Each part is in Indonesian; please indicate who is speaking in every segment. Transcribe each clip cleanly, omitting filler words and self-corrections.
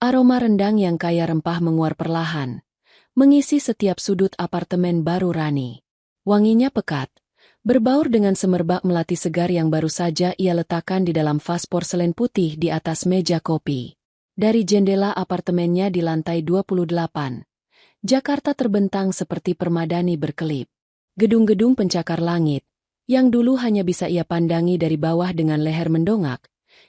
Speaker 1: Aroma rendang yang kaya rempah menguar perlahan, mengisi setiap sudut apartemen baru Rani. Wanginya pekat, berbaur dengan semerbak melati segar yang baru saja ia letakkan di dalam vas porselen putih di atas meja kopi. Dari jendela apartemennya di lantai 28, Jakarta terbentang seperti permadani berkelip. Gedung-gedung pencakar langit, yang dulu hanya bisa ia pandangi dari bawah dengan leher mendongak,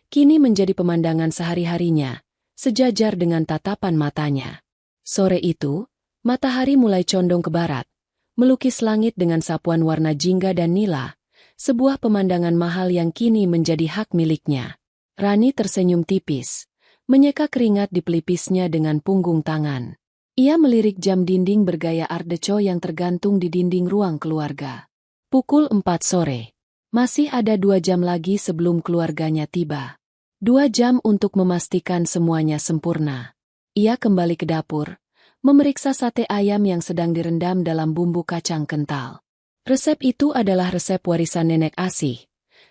Speaker 1: kini menjadi pemandangan sehari-harinya, sejajar dengan tatapan matanya. Sore itu, matahari mulai condong ke barat, melukis langit dengan sapuan warna jingga dan nila, sebuah pemandangan mahal yang kini menjadi hak miliknya. Rani tersenyum tipis, menyeka keringat di pelipisnya dengan punggung tangan. Ia melirik jam dinding bergaya Art Deco yang tergantung di dinding ruang keluarga. Pukul 4 sore. Masih ada 2 jam lagi sebelum keluarganya tiba. 2 jam untuk memastikan semuanya sempurna. Ia kembali ke dapur, memeriksa sate ayam yang sedang direndam dalam bumbu kacang kental. Resep itu adalah resep warisan nenek Asih.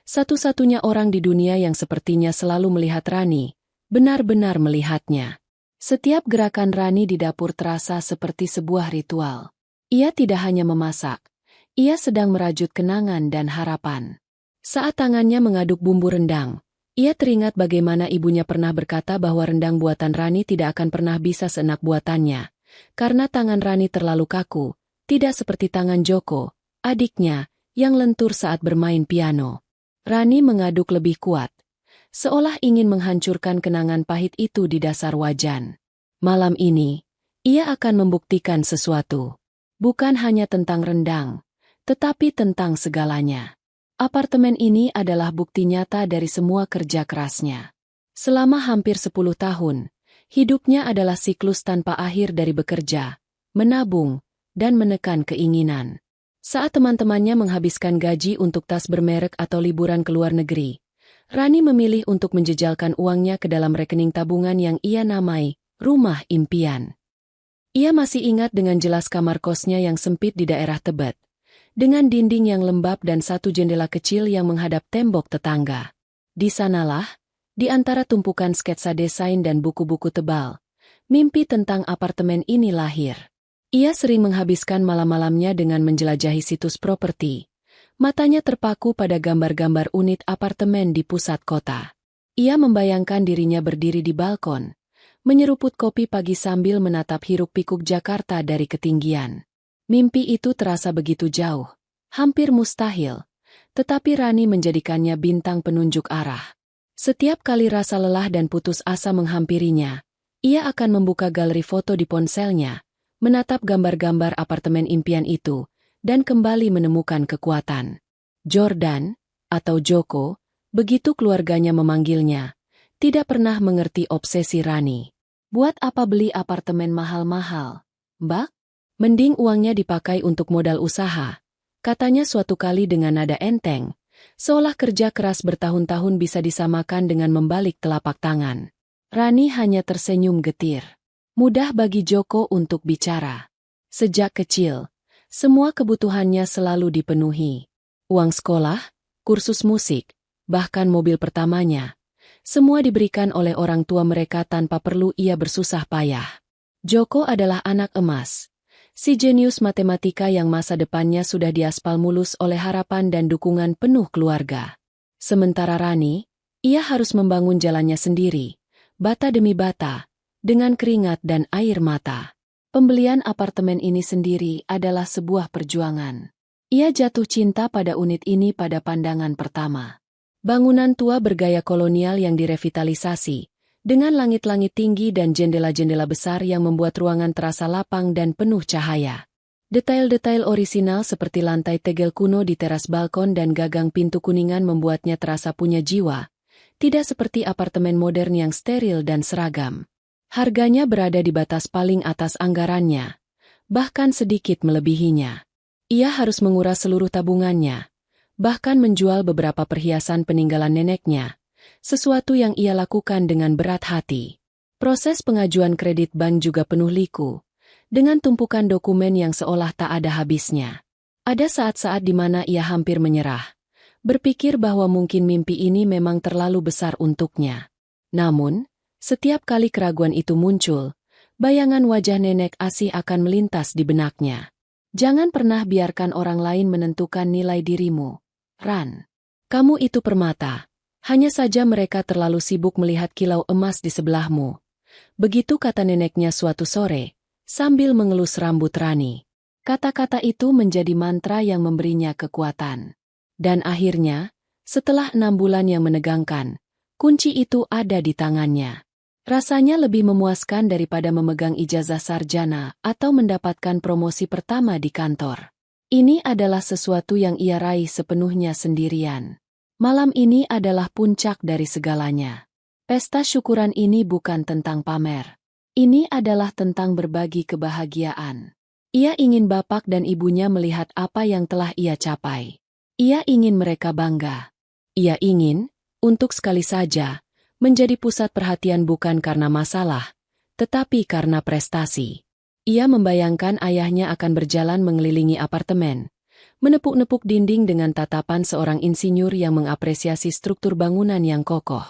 Speaker 1: Satu-satunya orang di dunia yang sepertinya selalu melihat Rani, benar-benar melihatnya. Setiap gerakan Rani di dapur terasa seperti sebuah ritual. Ia tidak hanya memasak, ia sedang merajut kenangan dan harapan. Saat tangannya mengaduk bumbu rendang, ia teringat bagaimana ibunya pernah berkata bahwa rendang buatan Rani tidak akan pernah bisa seenak buatannya, karena tangan Rani terlalu kaku, tidak seperti tangan Joko, adiknya, yang lentur saat bermain piano. Rani mengaduk lebih kuat, seolah ingin menghancurkan kenangan pahit itu di dasar wajan. Malam ini, ia akan membuktikan sesuatu. Bukan hanya tentang rendang, tetapi tentang segalanya. Apartemen ini adalah bukti nyata dari semua kerja kerasnya. Selama hampir 10 tahun, hidupnya adalah siklus tanpa akhir dari bekerja, menabung, dan menekan keinginan. Saat teman-temannya menghabiskan gaji untuk tas bermerek atau liburan ke luar negeri, Rani memilih untuk menjejalkan uangnya ke dalam rekening tabungan yang ia namai Rumah Impian. Ia masih ingat dengan jelas kamar kosnya yang sempit di daerah Tebet, dengan dinding yang lembab dan satu jendela kecil yang menghadap tembok tetangga. Di sanalah, di antara tumpukan sketsa desain dan buku-buku tebal, mimpi tentang apartemen ini lahir. Ia sering menghabiskan malam-malamnya dengan menjelajahi situs properti. Matanya terpaku pada gambar-gambar unit apartemen di pusat kota. Ia membayangkan dirinya berdiri di balkon, menyeruput kopi pagi sambil menatap hiruk-pikuk Jakarta dari ketinggian. Mimpi itu terasa begitu jauh, hampir mustahil, tetapi Rani menjadikannya bintang penunjuk arah. Setiap kali rasa lelah dan putus asa menghampirinya, ia akan membuka galeri foto di ponselnya, menatap gambar-gambar apartemen impian itu, dan kembali menemukan kekuatan. Jordan, atau Joko, begitu keluarganya memanggilnya, tidak pernah mengerti obsesi Rani. Buat apa beli apartemen mahal-mahal, Mbak? Mending uangnya dipakai untuk modal usaha, katanya suatu kali dengan nada enteng, seolah kerja keras bertahun-tahun bisa disamakan dengan membalik telapak tangan. Rani hanya tersenyum getir. Mudah bagi Joko untuk bicara. Sejak kecil, semua kebutuhannya selalu dipenuhi. Uang sekolah, kursus musik, bahkan mobil pertamanya, semua diberikan oleh orang tua mereka tanpa perlu ia bersusah payah. Joko adalah anak emas. Si jenius matematika yang masa depannya sudah diaspal mulus oleh harapan dan dukungan penuh keluarga. Sementara Rani, ia harus membangun jalannya sendiri, bata demi bata, dengan keringat dan air mata. Pembelian apartemen ini sendiri adalah sebuah perjuangan. Ia jatuh cinta pada unit ini pada pandangan pertama. Bangunan tua bergaya kolonial yang direvitalisasi, dengan langit-langit tinggi dan jendela-jendela besar yang membuat ruangan terasa lapang dan penuh cahaya. Detail-detail orisinal seperti lantai tegel kuno di teras balkon dan gagang pintu kuningan membuatnya terasa punya jiwa, tidak seperti apartemen modern yang steril dan seragam. Harganya berada di batas paling atas anggarannya, bahkan sedikit melebihinya. Ia harus menguras seluruh tabungannya, bahkan menjual beberapa perhiasan peninggalan neneknya, sesuatu yang ia lakukan dengan berat hati. Proses pengajuan kredit bank juga penuh liku, dengan tumpukan dokumen yang seolah tak ada habisnya. Ada saat-saat di mana ia hampir menyerah, berpikir bahwa mungkin mimpi ini memang terlalu besar untuknya. Namun, Setiap kali keraguan itu muncul, bayangan wajah nenek Asih akan melintas di benaknya. Jangan pernah biarkan orang lain menentukan nilai dirimu, Ran. Kamu itu permata. Hanya saja mereka terlalu sibuk melihat kilau emas di sebelahmu. Begitu kata neneknya suatu sore, sambil mengelus rambut Rani. Kata-kata itu menjadi mantra yang memberinya kekuatan. Dan akhirnya, setelah 6 bulan yang menegangkan, kunci itu ada di tangannya. Rasanya lebih memuaskan daripada memegang ijazah sarjana atau mendapatkan promosi pertama di kantor. Ini adalah sesuatu yang ia raih sepenuhnya sendirian. Malam ini adalah puncak dari segalanya. Pesta syukuran ini bukan tentang pamer. Ini adalah tentang berbagi kebahagiaan. Ia ingin bapak dan ibunya melihat apa yang telah ia capai. Ia ingin mereka bangga. Ia ingin, untuk sekali saja, menjadi pusat perhatian bukan karena masalah, tetapi karena prestasi. Ia membayangkan ayahnya akan berjalan mengelilingi apartemen, menepuk-nepuk dinding dengan tatapan seorang insinyur yang mengapresiasi struktur bangunan yang kokoh.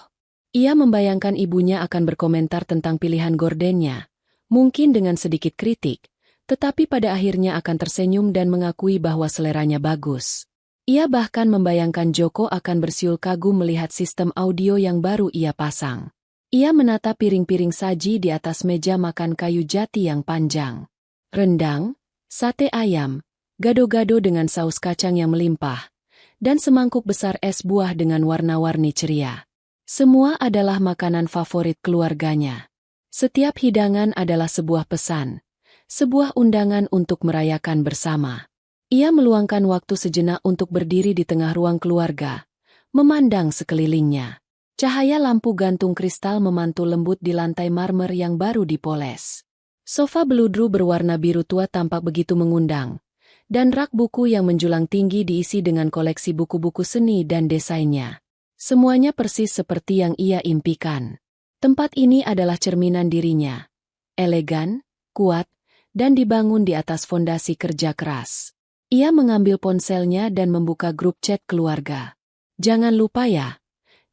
Speaker 1: Ia membayangkan ibunya akan berkomentar tentang pilihan gordennya, mungkin dengan sedikit kritik, tetapi pada akhirnya akan tersenyum dan mengakui bahwa seleranya bagus. Ia bahkan membayangkan Joko akan bersiul kagum melihat sistem audio yang baru ia pasang. Ia menata piring-piring saji di atas meja makan kayu jati yang panjang. Rendang, sate ayam, gado-gado dengan saus kacang yang melimpah, dan semangkuk besar es buah dengan warna-warni ceria. Semua adalah makanan favorit keluarganya. Setiap hidangan adalah sebuah pesan, sebuah undangan untuk merayakan bersama. Ia meluangkan waktu sejenak untuk berdiri di tengah ruang keluarga, memandang sekelilingnya. Cahaya lampu gantung kristal memantul lembut di lantai marmer yang baru dipoles. Sofa beludru berwarna biru tua tampak begitu mengundang, dan rak buku yang menjulang tinggi diisi dengan koleksi buku-buku seni dan desainnya. Semuanya persis seperti yang ia impikan. Tempat ini adalah cerminan dirinya. Elegan, kuat, dan dibangun di atas fondasi kerja keras. Ia mengambil ponselnya dan membuka grup chat keluarga. Jangan lupa ya,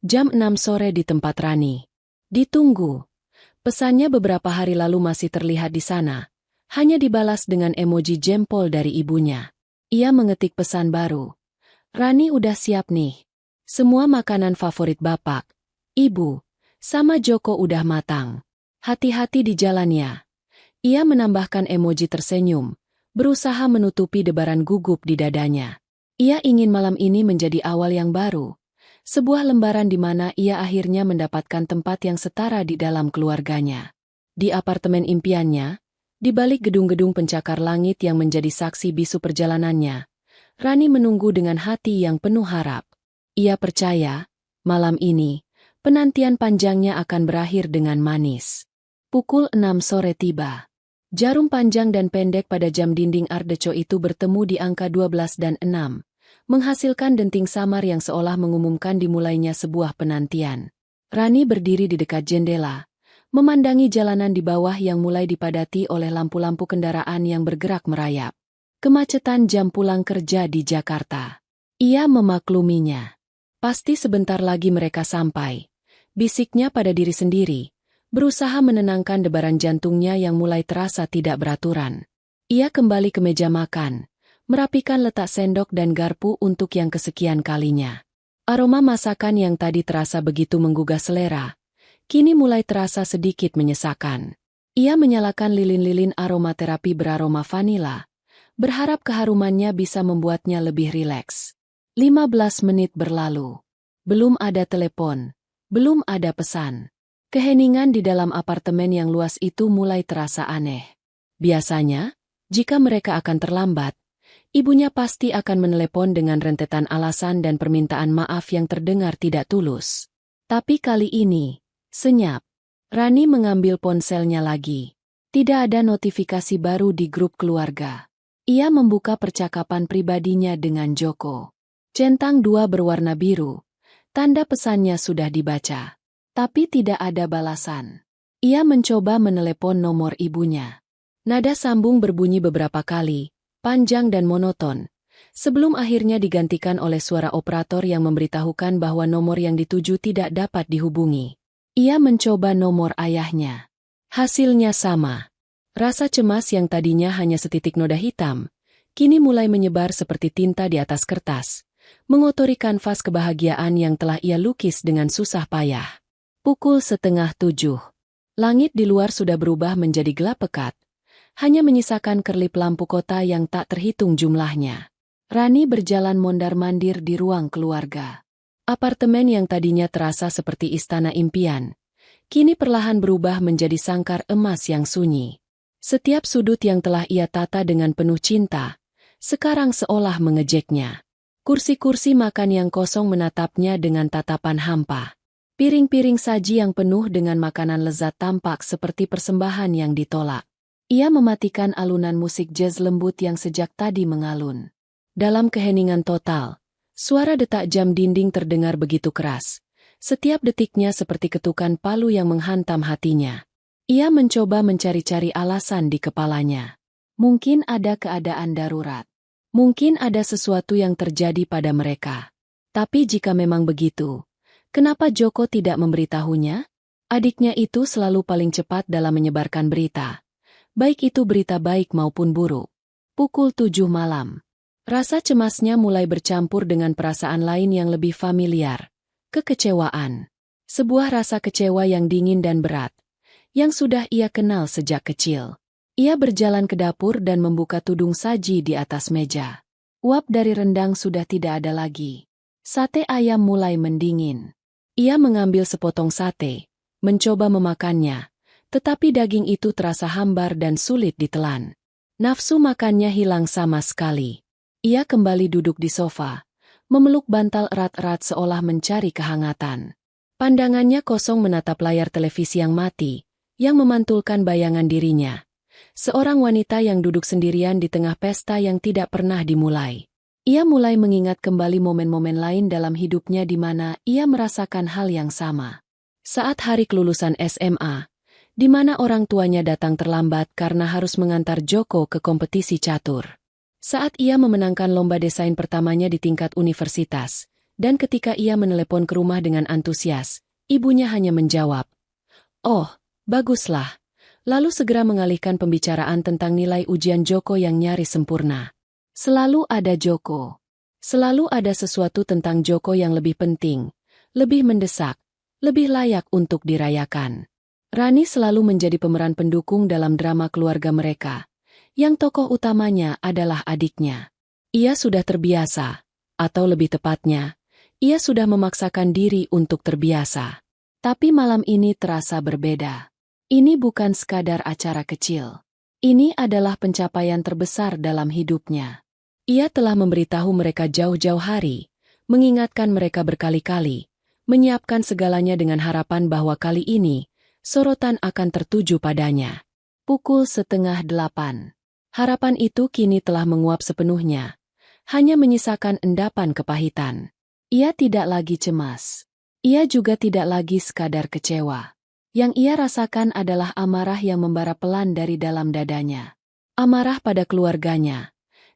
Speaker 1: jam 6 sore di tempat Rani. Ditunggu. Pesannya beberapa hari lalu masih terlihat di sana, hanya dibalas dengan emoji jempol dari ibunya. Ia mengetik pesan baru. Rani udah siap nih. Semua makanan favorit bapak, ibu, sama Joko udah matang. Hati-hati di jalannya. Ia menambahkan emoji tersenyum, berusaha menutupi debaran gugup di dadanya. Ia ingin malam ini menjadi awal yang baru. Sebuah lembaran di mana ia akhirnya mendapatkan tempat yang setara di dalam keluarganya. Di apartemen impiannya, di balik gedung-gedung pencakar langit yang menjadi saksi bisu perjalanannya, Rani menunggu dengan hati yang penuh harap. Ia percaya, malam ini, penantian panjangnya akan berakhir dengan manis. Pukul 6 sore tiba. Jarum panjang dan pendek pada jam dinding Art Deco itu bertemu di angka 12 dan 6, menghasilkan denting samar yang seolah mengumumkan dimulainya sebuah penantian. Rani berdiri di dekat jendela, memandangi jalanan di bawah yang mulai dipadati oleh lampu-lampu kendaraan yang bergerak merayap. Kemacetan jam pulang kerja di Jakarta. Ia memakluminya. Pasti sebentar lagi mereka sampai, bisiknya pada diri sendiri, berusaha menenangkan debaran jantungnya yang mulai terasa tidak beraturan. Ia kembali ke meja makan, merapikan letak sendok dan garpu untuk yang kesekian kalinya. Aroma masakan yang tadi terasa begitu menggugah selera, kini mulai terasa sedikit menyesakan. Ia menyalakan lilin-lilin aromaterapi beraroma vanila, berharap keharumannya bisa membuatnya lebih rileks. 15 menit berlalu. Belum ada telepon, belum ada pesan. Keheningan di dalam apartemen yang luas itu mulai terasa aneh. Biasanya, jika mereka akan terlambat, ibunya pasti akan menelepon dengan rentetan alasan dan permintaan maaf yang terdengar tidak tulus. Tapi kali ini, senyap. Rani mengambil ponselnya lagi. Tidak ada notifikasi baru di grup keluarga. Ia membuka percakapan pribadinya dengan Joko. Centang 2 berwarna biru. Tanda pesannya sudah dibaca. Tapi tidak ada balasan. Ia mencoba menelepon nomor ibunya. Nada sambung berbunyi beberapa kali, panjang dan monoton, sebelum akhirnya digantikan oleh suara operator yang memberitahukan bahwa nomor yang dituju tidak dapat dihubungi. Ia mencoba nomor ayahnya. Hasilnya sama. Rasa cemas yang tadinya hanya setitik noda hitam, kini mulai menyebar seperti tinta di atas kertas, mengotori kanvas kebahagiaan yang telah ia lukis dengan susah payah. Pukul 6:30. Langit di luar sudah berubah menjadi gelap pekat, hanya menyisakan kerlip lampu kota yang tak terhitung jumlahnya. Rani berjalan mondar-mandir di ruang keluarga. Apartemen yang tadinya terasa seperti istana impian, kini perlahan berubah menjadi sangkar emas yang sunyi. Setiap sudut yang telah ia tata dengan penuh cinta, sekarang seolah mengejeknya. Kursi-kursi makan yang kosong menatapnya dengan tatapan hampa. Piring-piring saji yang penuh dengan makanan lezat tampak seperti persembahan yang ditolak. Ia mematikan alunan musik jazz lembut yang sejak tadi mengalun. Dalam keheningan total, suara detak jam dinding terdengar begitu keras. Setiap detiknya seperti ketukan palu yang menghantam hatinya. Ia mencoba mencari-cari alasan di kepalanya. Mungkin ada keadaan darurat. Mungkin ada sesuatu yang terjadi pada mereka. Tapi jika memang begitu, kenapa Joko tidak memberitahunya? Adiknya itu selalu paling cepat dalam menyebarkan berita. Baik itu berita baik maupun buruk. Pukul 7 malam. Rasa cemasnya mulai bercampur dengan perasaan lain yang lebih familiar. Kekecewaan. Sebuah rasa kecewa yang dingin dan berat, yang sudah ia kenal sejak kecil. Ia berjalan ke dapur dan membuka tudung saji di atas meja. Uap dari rendang sudah tidak ada lagi. Sate ayam mulai mendingin. Ia mengambil sepotong sate, mencoba memakannya, tetapi daging itu terasa hambar dan sulit ditelan. Nafsu makannya hilang sama sekali. Ia kembali duduk di sofa, memeluk bantal erat-erat seolah mencari kehangatan. Pandangannya kosong menatap layar televisi yang mati, yang memantulkan bayangan dirinya. Seorang wanita yang duduk sendirian di tengah pesta yang tidak pernah dimulai. Ia mulai mengingat kembali momen-momen lain dalam hidupnya di mana ia merasakan hal yang sama. Saat hari kelulusan SMA, di mana orang tuanya datang terlambat karena harus mengantar Joko ke kompetisi catur. Saat ia memenangkan lomba desain pertamanya di tingkat universitas, dan ketika ia menelepon ke rumah dengan antusias, ibunya hanya menjawab, "Oh, baguslah." Lalu segera mengalihkan pembicaraan tentang nilai ujian Joko yang nyaris sempurna. Selalu ada Joko. Selalu ada sesuatu tentang Joko yang lebih penting, lebih mendesak, lebih layak untuk dirayakan. Rani selalu menjadi pemeran pendukung dalam drama keluarga mereka, yang tokoh utamanya adalah adiknya. Ia sudah terbiasa, atau lebih tepatnya, ia sudah memaksakan diri untuk terbiasa. Tapi malam ini terasa berbeda. Ini bukan sekadar acara kecil. Ini adalah pencapaian terbesar dalam hidupnya. Ia telah memberitahu mereka jauh-jauh hari, mengingatkan mereka berkali-kali, menyiapkan segalanya dengan harapan bahwa kali ini, sorotan akan tertuju padanya. Pukul 7:30. Harapan itu kini telah menguap sepenuhnya, hanya menyisakan endapan kepahitan. Ia tidak lagi cemas. Ia juga tidak lagi sekadar kecewa. Yang ia rasakan adalah amarah yang membara pelan dari dalam dadanya. Amarah pada keluarganya,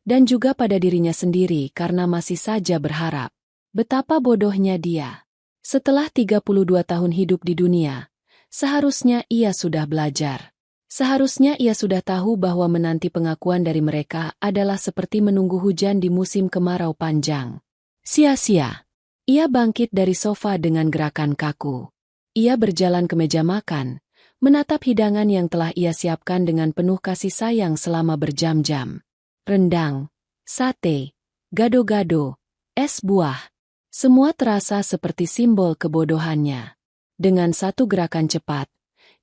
Speaker 1: dan juga pada dirinya sendiri karena masih saja berharap. Betapa bodohnya dia. Setelah 32 tahun hidup di dunia, seharusnya ia sudah belajar. Seharusnya ia sudah tahu bahwa menanti pengakuan dari mereka adalah seperti menunggu hujan di musim kemarau panjang. Sia-sia. Ia bangkit dari sofa dengan gerakan kaku. Ia berjalan ke meja makan, menatap hidangan yang telah ia siapkan dengan penuh kasih sayang selama berjam-jam. Rendang, sate, gado-gado, es buah. Semua terasa seperti simbol kebodohannya. Dengan satu gerakan cepat,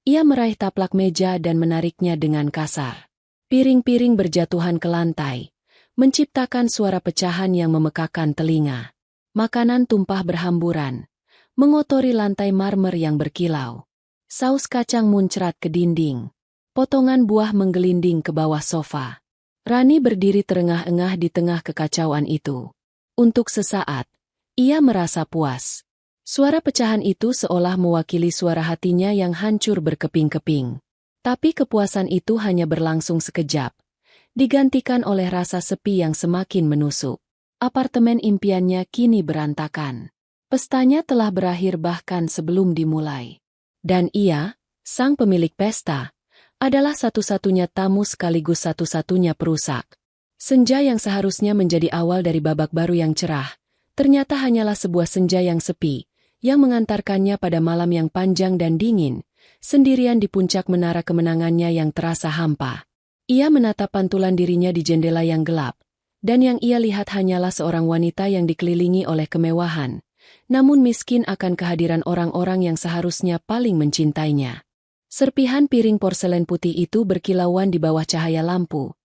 Speaker 1: ia meraih taplak meja dan menariknya dengan kasar. Piring-piring berjatuhan ke lantai, menciptakan suara pecahan yang memekakan telinga. Makanan tumpah berhamburan, mengotori lantai marmer yang berkilau. Saus kacang muncrat ke dinding. Potongan buah menggelinding ke bawah sofa. Rani berdiri terengah-engah di tengah kekacauan itu. Untuk sesaat, ia merasa puas. Suara pecahan itu seolah mewakili suara hatinya yang hancur berkeping-keping. Tapi kepuasan itu hanya berlangsung sekejap, digantikan oleh rasa sepi yang semakin menusuk. Apartemen impiannya kini berantakan. Pestanya telah berakhir bahkan sebelum dimulai. Dan ia, sang pemilik pesta, adalah satu-satunya tamu sekaligus satu-satunya perusak. Senja yang seharusnya menjadi awal dari babak baru yang cerah, ternyata hanyalah sebuah senja yang sepi, yang mengantarkannya pada malam yang panjang dan dingin, sendirian di puncak menara kemenangannya yang terasa hampa. Ia menatap pantulan dirinya di jendela yang gelap, dan yang ia lihat hanyalah seorang wanita yang dikelilingi oleh kemewahan, namun miskin akan kehadiran orang-orang yang seharusnya paling mencintainya. Serpihan piring porselen putih itu berkilauan di bawah cahaya lampu,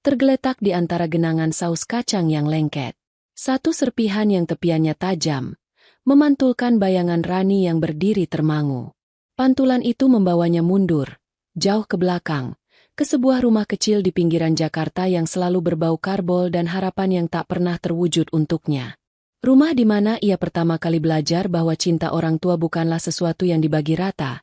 Speaker 1: tergeletak di antara genangan saus kacang yang lengket. Satu serpihan yang tepiannya tajam, memantulkan bayangan Rani yang berdiri termangu. Pantulan itu membawanya mundur, jauh ke belakang, ke sebuah rumah kecil di pinggiran Jakarta yang selalu berbau karbol dan harapan yang tak pernah terwujud untuknya. Rumah di mana ia pertama kali belajar bahwa cinta orang tua bukanlah sesuatu yang dibagi rata,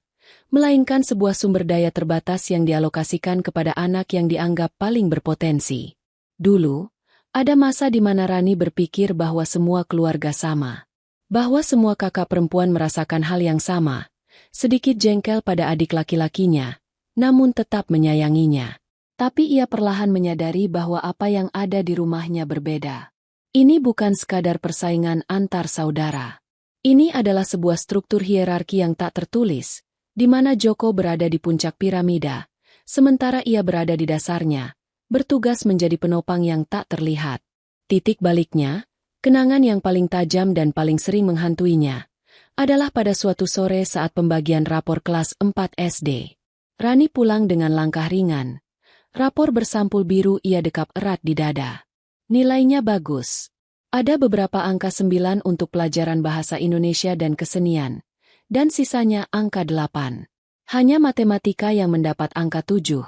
Speaker 1: melainkan sebuah sumber daya terbatas yang dialokasikan kepada anak yang dianggap paling berpotensi. Dulu, ada masa di mana Rani berpikir bahwa semua keluarga sama. Bahwa semua kakak perempuan merasakan hal yang sama, sedikit jengkel pada adik laki-lakinya, namun tetap menyayanginya. Tapi ia perlahan menyadari bahwa apa yang ada di rumahnya berbeda. Ini bukan sekadar persaingan antar saudara. Ini adalah sebuah struktur hierarki yang tak tertulis, di mana Joko berada di puncak piramida, sementara ia berada di dasarnya, bertugas menjadi penopang yang tak terlihat. Titik baliknya, kenangan yang paling tajam dan paling sering menghantuinya, adalah pada suatu sore saat pembagian rapor kelas 4 SD. Rani pulang dengan langkah ringan. Rapor bersampul biru ia dekap erat di dada. Nilainya bagus. Ada beberapa angka 9 untuk pelajaran bahasa Indonesia dan kesenian, dan sisanya angka 8. Hanya matematika yang mendapat angka 7.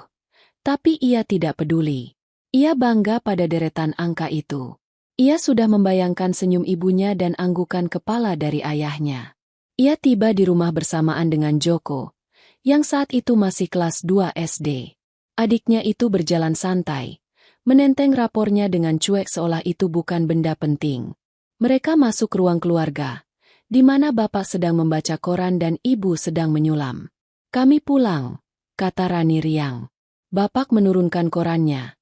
Speaker 1: Tapi ia tidak peduli. Ia bangga pada deretan angka itu. Ia sudah membayangkan senyum ibunya dan anggukan kepala dari ayahnya. Ia tiba di rumah bersamaan dengan Joko, yang saat itu masih kelas 2 SD. Adiknya itu berjalan santai, menenteng rapornya dengan cuek seolah itu bukan benda penting. Mereka masuk ruang keluarga, di mana bapak sedang membaca koran dan ibu sedang menyulam. "Kami pulang," kata Rani riang. Bapak menurunkan korannya.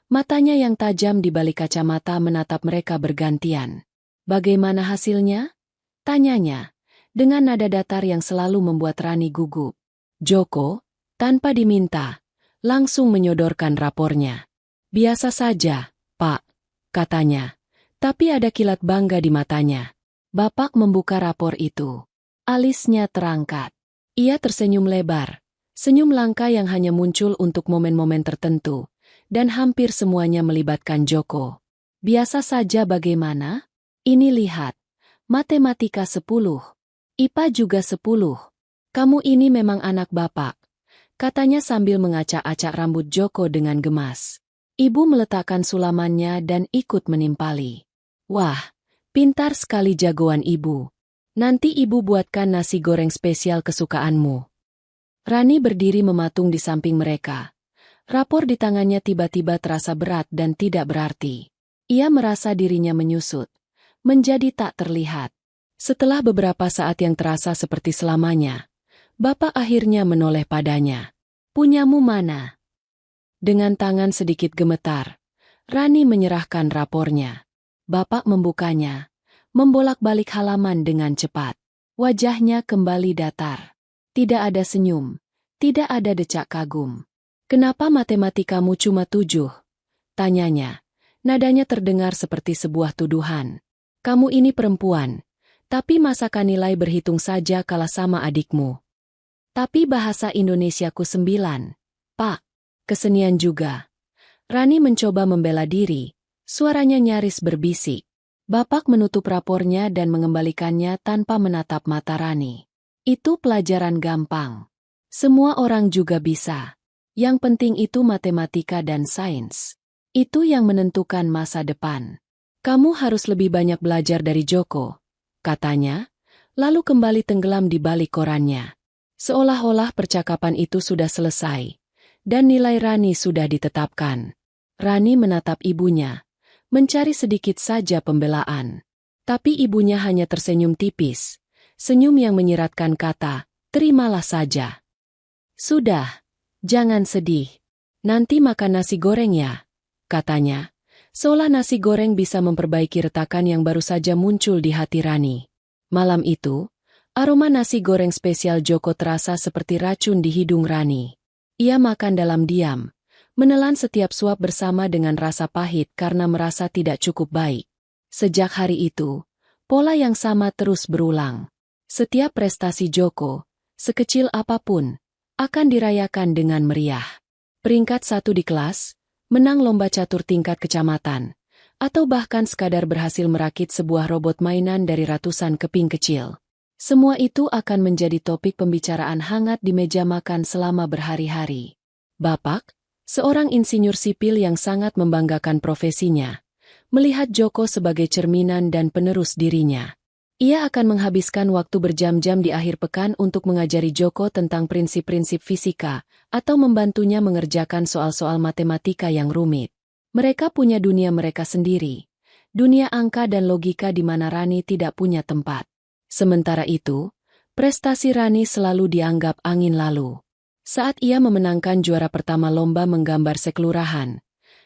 Speaker 1: Matanya yang tajam di balik kacamata menatap mereka bergantian. "Bagaimana hasilnya?" tanyanya, dengan nada datar yang selalu membuat Rani gugup. Joko, tanpa diminta, langsung menyodorkan rapornya. "Biasa saja, Pak," katanya, tapi ada kilat bangga di matanya. Bapak membuka rapor itu. Alisnya terangkat. Ia tersenyum lebar. Senyum langka yang hanya muncul untuk momen-momen tertentu. Dan hampir semuanya melibatkan Joko. "Biasa saja bagaimana? Ini lihat. Matematika 10. IPA juga 10. Kamu ini memang anak bapak," katanya sambil mengacak-acak rambut Joko dengan gemas. Ibu meletakkan sulamannya dan ikut menimpali. "Wah, pintar sekali jagoan ibu. Nanti ibu buatkan nasi goreng spesial kesukaanmu." Rani berdiri mematung di samping mereka. Rapor di tangannya tiba-tiba terasa berat dan tidak berarti. Ia merasa dirinya menyusut, menjadi tak terlihat. Setelah beberapa saat yang terasa seperti selamanya, bapak akhirnya menoleh padanya. "Punyamu mana?" Dengan tangan sedikit gemetar, Rani menyerahkan rapornya. Bapak membukanya, membolak-balik halaman dengan cepat. Wajahnya kembali datar. Tidak ada senyum, tidak ada decak kagum. "Kenapa matematikamu cuma 7? Tanyanya. Nadanya terdengar seperti sebuah tuduhan. "Kamu ini perempuan, tapi masakan nilai berhitung saja kalah sama adikmu." "Tapi bahasa Indonesiaku 9, Pak. Kesenian juga." Rani mencoba membela diri, suaranya nyaris berbisik. Bapak menutup rapornya dan mengembalikannya tanpa menatap mata Rani. "Itu pelajaran gampang. Semua orang juga bisa. Yang penting itu matematika dan sains. Itu yang menentukan masa depan. Kamu harus lebih banyak belajar dari Joko," katanya, lalu kembali tenggelam di balik korannya. Seolah-olah percakapan itu sudah selesai, dan nilai Rani sudah ditetapkan. Rani menatap ibunya, mencari sedikit saja pembelaan. Tapi ibunya hanya tersenyum tipis, senyum yang menyiratkan kata, terimalah saja. Sudah, jangan sedih. Nanti makan nasi goreng ya, katanya. Seolah nasi goreng bisa memperbaiki retakan yang baru saja muncul di hati Rani. Malam itu, aroma nasi goreng spesial Joko terasa seperti racun di hidung Rani. Ia makan dalam diam, menelan setiap suap bersama dengan rasa pahit karena merasa tidak cukup baik. Sejak hari itu, pola yang sama terus berulang. Setiap prestasi Joko, sekecil apapun, akan dirayakan dengan meriah. Peringkat 1 di kelas, menang lomba catur tingkat kecamatan, atau bahkan sekadar berhasil merakit sebuah robot mainan dari ratusan keping kecil. Semua itu akan menjadi topik pembicaraan hangat di meja makan selama berhari-hari. Bapak, seorang insinyur sipil yang sangat membanggakan profesinya, melihat Joko sebagai cerminan dan penerus dirinya. Ia akan menghabiskan waktu berjam-jam di akhir pekan untuk mengajari Joko tentang prinsip-prinsip fisika, atau membantunya mengerjakan soal-soal matematika yang rumit. Mereka punya dunia mereka sendiri, dunia angka dan logika di mana Rani tidak punya tempat. Sementara itu, prestasi Rani selalu dianggap angin lalu. Saat ia memenangkan juara pertama lomba menggambar sekelurahan,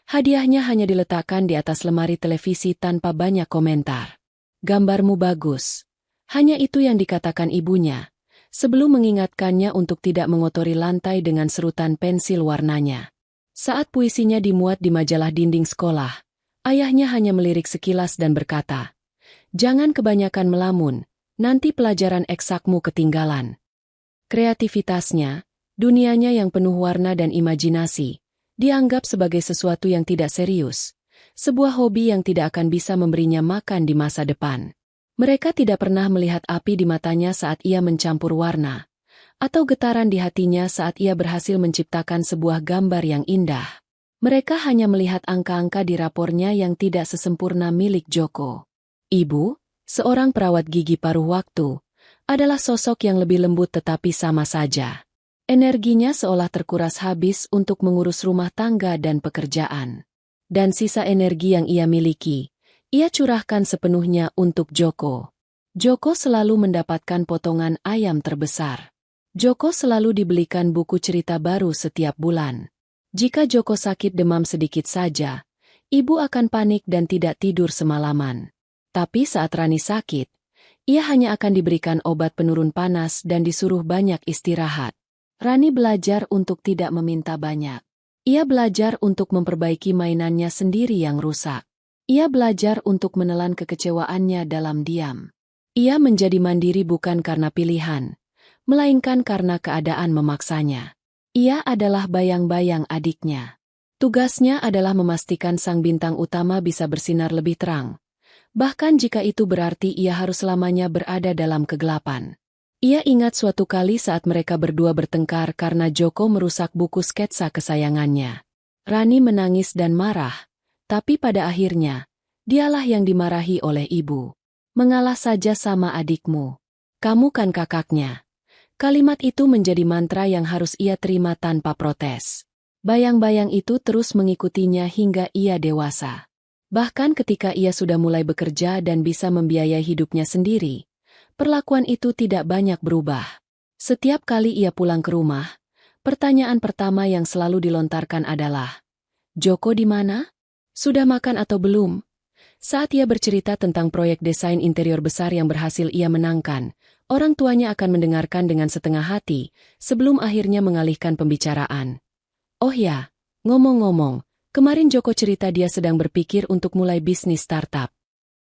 Speaker 1: hadiahnya hanya diletakkan di atas lemari televisi tanpa banyak komentar. Gambarmu bagus. Hanya itu yang dikatakan ibunya, sebelum mengingatkannya untuk tidak mengotori lantai dengan serutan pensil warnanya. Saat puisinya dimuat di majalah dinding sekolah, ayahnya hanya melirik sekilas dan berkata, "Jangan kebanyakan melamun, nanti pelajaran eksakmu ketinggalan." Kreativitasnya, dunianya yang penuh warna dan imajinasi, dianggap sebagai sesuatu yang tidak serius. Sebuah hobi yang tidak akan bisa memberinya makan di masa depan. Mereka tidak pernah melihat api di matanya saat ia mencampur warna, atau getaran di hatinya saat ia berhasil menciptakan sebuah gambar yang indah. Mereka hanya melihat angka-angka di rapornya yang tidak sesempurna milik Joko. Ibu, seorang perawat gigi paruh waktu, adalah sosok yang lebih lembut tetapi sama saja. Energinya seolah terkuras habis untuk mengurus rumah tangga dan pekerjaan. Dan sisa energi yang ia miliki, ia curahkan sepenuhnya untuk Joko. Joko selalu mendapatkan potongan ayam terbesar. Joko selalu dibelikan buku cerita baru setiap bulan. Jika Joko sakit demam sedikit saja, ibu akan panik dan tidak tidur semalaman. Tapi saat Rani sakit, ia hanya akan diberikan obat penurun panas dan disuruh banyak istirahat. Rani belajar untuk tidak meminta banyak. Ia belajar untuk memperbaiki mainannya sendiri yang rusak. Ia belajar untuk menelan kekecewaannya dalam diam. Ia menjadi mandiri bukan karena pilihan, melainkan karena keadaan memaksanya. Ia adalah bayang-bayang adiknya. Tugasnya adalah memastikan sang bintang utama bisa bersinar lebih terang. Bahkan jika itu berarti ia harus selamanya berada dalam kegelapan. Ia ingat suatu kali saat mereka berdua bertengkar karena Joko merusak buku sketsa kesayangannya. Rani menangis dan marah, tapi pada akhirnya, dialah yang dimarahi oleh ibu. "Mengalah saja sama adikmu. Kamu kan kakaknya." Kalimat itu menjadi mantra yang harus ia terima tanpa protes. Bayang-bayang itu terus mengikutinya hingga ia dewasa. Bahkan ketika ia sudah mulai bekerja dan bisa membiayai hidupnya sendiri, perlakuan itu tidak banyak berubah. Setiap kali ia pulang ke rumah, pertanyaan pertama yang selalu dilontarkan adalah, "Joko di mana? Sudah makan atau belum?" Saat ia bercerita tentang proyek desain interior besar yang berhasil ia menangkan, orang tuanya akan mendengarkan dengan setengah hati, sebelum akhirnya mengalihkan pembicaraan. "Oh ya, ngomong-ngomong, kemarin Joko cerita dia sedang berpikir untuk mulai bisnis startup."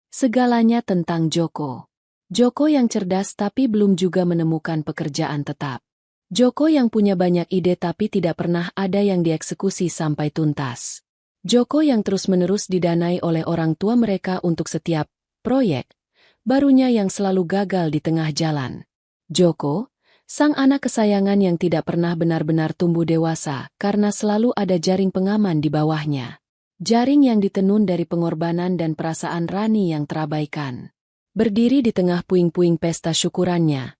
Speaker 1: Segalanya tentang Joko. Joko yang cerdas tapi belum juga menemukan pekerjaan tetap. Joko yang punya banyak ide tapi tidak pernah ada yang dieksekusi sampai tuntas. Joko yang terus-menerus didanai oleh orang tua mereka untuk setiap proyek barunya yang selalu gagal di tengah jalan. Joko, sang anak kesayangan yang tidak pernah benar-benar tumbuh dewasa karena selalu ada jaring pengaman di bawahnya. Jaring yang ditenun dari pengorbanan dan perasaan Rani yang terabaikan. Berdiri di tengah puing-puing pesta syukurannya,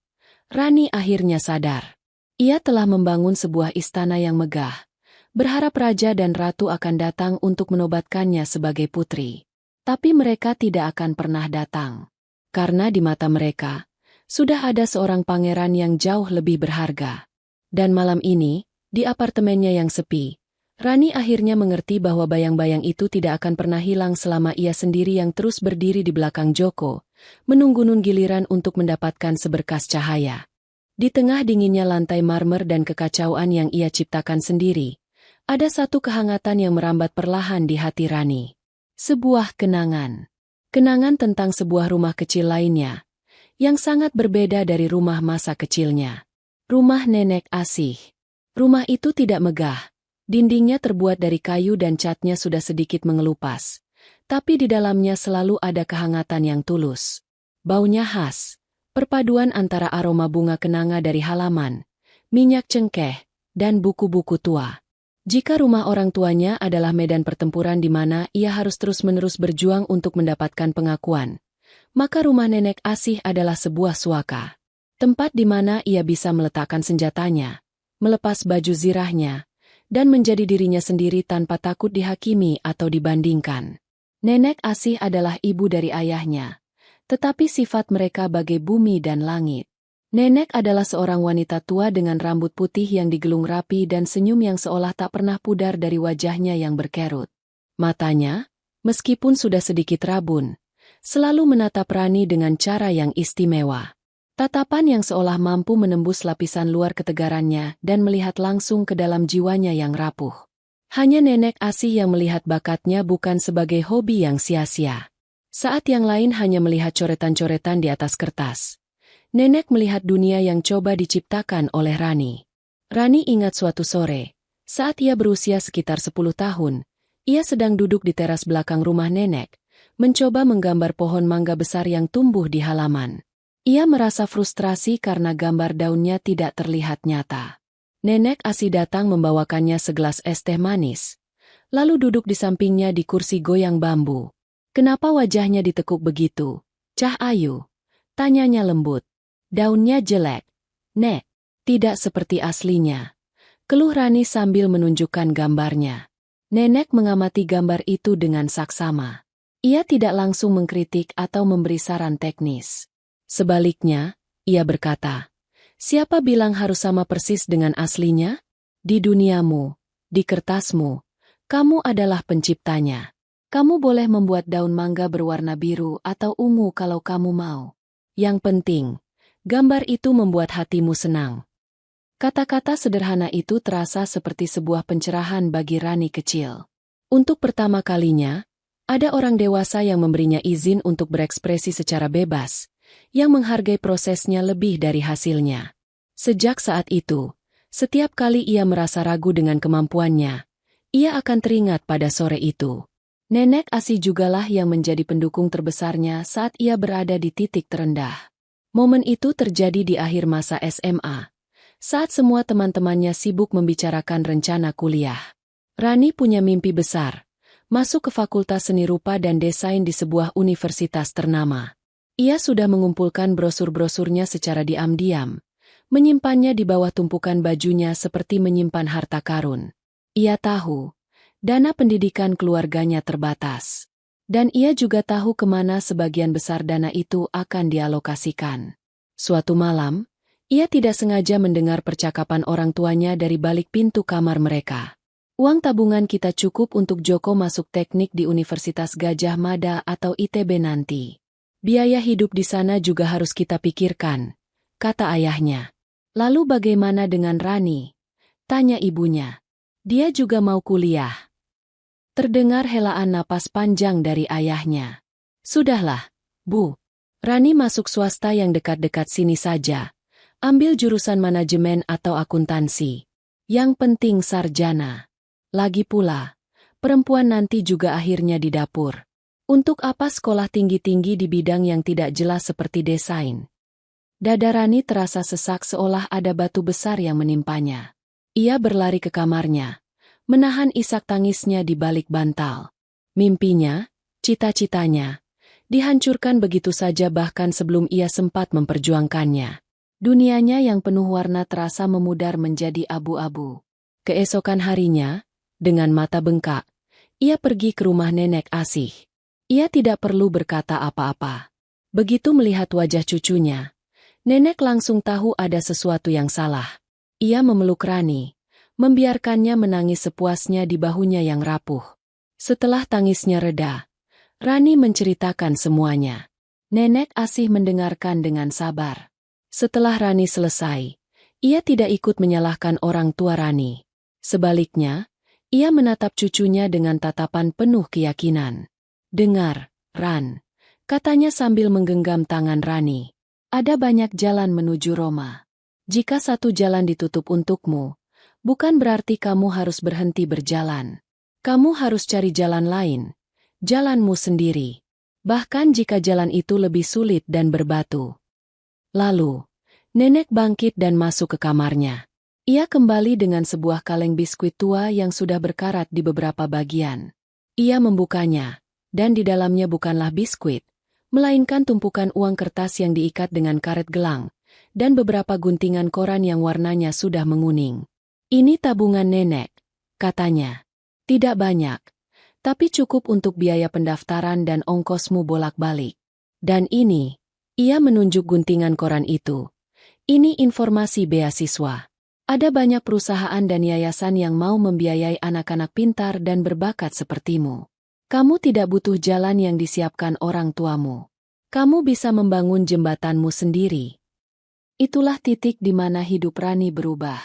Speaker 1: Rani akhirnya sadar. Ia telah membangun sebuah istana yang megah, berharap raja dan ratu akan datang untuk menobatkannya sebagai putri. Tapi mereka tidak akan pernah datang. Karena di mata mereka, Sudah ada seorang pangeran yang jauh lebih berharga. Dan malam ini, di apartemennya yang sepi, Rani akhirnya mengerti bahwa bayang-bayang itu tidak akan pernah hilang selama ia sendiri yang terus berdiri di belakang Joko, menunggu-nunggu giliran untuk mendapatkan seberkas cahaya. Di tengah dinginnya lantai marmer dan kekacauan yang ia ciptakan sendiri, ada satu kehangatan yang merambat perlahan di hati Rani. Sebuah kenangan. Kenangan tentang sebuah rumah kecil lainnya, yang sangat berbeda dari rumah masa kecilnya. Rumah nenek Asih. Rumah itu tidak megah. Dindingnya terbuat dari kayu dan catnya sudah sedikit mengelupas. Tapi di dalamnya selalu ada kehangatan yang tulus. Baunya khas. Perpaduan antara aroma bunga kenanga dari halaman, minyak cengkeh, dan buku-buku tua. Jika rumah orang tuanya adalah medan pertempuran di mana ia harus terus-menerus berjuang untuk mendapatkan pengakuan, maka rumah nenek Asih adalah sebuah suaka. Tempat di mana ia bisa meletakkan senjatanya, melepas baju zirahnya, dan menjadi dirinya sendiri tanpa takut dihakimi atau dibandingkan. Nenek Asih adalah ibu dari ayahnya, tetapi sifat mereka bagai bumi dan langit. Nenek adalah seorang wanita tua dengan rambut putih yang digelung rapi dan senyum yang seolah tak pernah pudar dari wajahnya yang berkerut. Matanya, meskipun sudah sedikit rabun, selalu menatap Rani dengan cara yang istimewa. Tatapan yang seolah mampu menembus lapisan luar ketegarannya dan melihat langsung ke dalam jiwanya yang rapuh. Hanya nenek Asih yang melihat bakatnya bukan sebagai hobi yang sia-sia. Saat yang lain hanya melihat coretan-coretan di atas kertas, nenek melihat dunia yang coba diciptakan oleh Rani. Rani ingat suatu sore, saat ia berusia sekitar 10 tahun, ia sedang duduk di teras belakang rumah nenek, mencoba menggambar pohon mangga besar yang tumbuh di halaman. Ia merasa frustrasi karena gambar daunnya tidak terlihat nyata. Nenek Asih datang membawakannya segelas es teh manis, lalu duduk di sampingnya di kursi goyang bambu. "Kenapa wajahnya ditekuk begitu, Cah Ayu?" tanyanya lembut. "Daunnya jelek, Nek." "Tidak seperti aslinya," keluh Rani sambil menunjukkan gambarnya. Nenek mengamati gambar itu dengan saksama. Ia tidak langsung mengkritik atau memberi saran teknis. Sebaliknya, ia berkata, "Siapa bilang harus sama persis dengan aslinya? Di duniamu, di kertasmu, kamu adalah penciptanya. Kamu boleh membuat daun mangga berwarna biru atau ungu kalau kamu mau. Yang penting, gambar itu membuat hatimu senang." Kata-kata sederhana itu terasa seperti sebuah pencerahan bagi Rani kecil. Untuk pertama kalinya, ada orang dewasa yang memberinya izin untuk berekspresi secara bebas, yang menghargai prosesnya lebih dari hasilnya. Sejak saat itu, setiap kali ia merasa ragu dengan kemampuannya, ia akan teringat pada sore itu. Nenek Asih jugalah yang menjadi pendukung terbesarnya saat ia berada di titik terendah. Momen itu terjadi di akhir masa SMA, saat semua teman-temannya sibuk membicarakan rencana kuliah. Rani punya mimpi besar, masuk ke Fakultas Seni Rupa dan Desain di sebuah universitas ternama. Ia sudah mengumpulkan brosur-brosurnya secara diam-diam, menyimpannya di bawah tumpukan bajunya seperti menyimpan harta karun. Ia tahu, dana pendidikan keluarganya terbatas. Dan ia juga tahu kemana sebagian besar dana itu akan dialokasikan. Suatu malam, ia tidak sengaja mendengar percakapan orang tuanya dari balik pintu kamar mereka. "Uang tabungan kita cukup untuk Joko masuk teknik di Universitas Gajah Mada atau ITB nanti. Biaya hidup di sana juga harus kita pikirkan," kata ayahnya. "Lalu bagaimana dengan Rani?" tanya ibunya. "Dia juga mau kuliah." Terdengar helaan napas panjang dari ayahnya. "Sudahlah, Bu. Rani masuk swasta yang dekat-dekat sini saja. Ambil jurusan manajemen atau akuntansi. Yang penting sarjana. Lagi pula, perempuan nanti juga akhirnya di dapur. Untuk apa sekolah tinggi-tinggi di bidang yang tidak jelas seperti desain?" Dada Rani terasa sesak seolah ada batu besar yang menimpanya. Ia berlari ke kamarnya, menahan isak tangisnya di balik bantal. Mimpinya, cita-citanya, dihancurkan begitu saja bahkan sebelum ia sempat memperjuangkannya. Dunianya yang penuh warna terasa memudar menjadi abu-abu. Keesokan harinya, dengan mata bengkak, ia pergi ke rumah nenek Asih. Ia tidak perlu berkata apa-apa. Begitu melihat wajah cucunya, Nenek langsung tahu ada sesuatu yang salah. Ia memeluk Rani, membiarkannya menangis sepuasnya di bahunya yang rapuh. Setelah tangisnya reda, Rani menceritakan semuanya. Nenek Asih mendengarkan dengan sabar. Setelah Rani selesai, ia tidak ikut menyalahkan orang tua Rani. Sebaliknya, ia menatap cucunya dengan tatapan penuh keyakinan. "Dengar, Ran," katanya sambil menggenggam tangan Rani. "Ada banyak jalan menuju Roma. Jika satu jalan ditutup untukmu, bukan berarti kamu harus berhenti berjalan. Kamu harus cari jalan lain, jalanmu sendiri. Bahkan jika jalan itu lebih sulit dan berbatu." Lalu, nenek bangkit dan masuk ke kamarnya. Ia kembali dengan sebuah kaleng biskuit tua yang sudah berkarat di beberapa bagian. Ia membukanya, dan di dalamnya bukanlah biskuit, melainkan tumpukan uang kertas yang diikat dengan karet gelang, dan beberapa guntingan koran yang warnanya sudah menguning. "Ini tabungan nenek," katanya. "Tidak banyak, tapi cukup untuk biaya pendaftaran dan ongkosmu bolak-balik. Dan ini," ia menunjuk guntingan koran itu, "ini informasi beasiswa. Ada banyak perusahaan dan yayasan yang mau membiayai anak-anak pintar dan berbakat sepertimu. Kamu tidak butuh jalan yang disiapkan orang tuamu. Kamu bisa membangun jembatanmu sendiri." Itulah titik di mana hidup Rani berubah.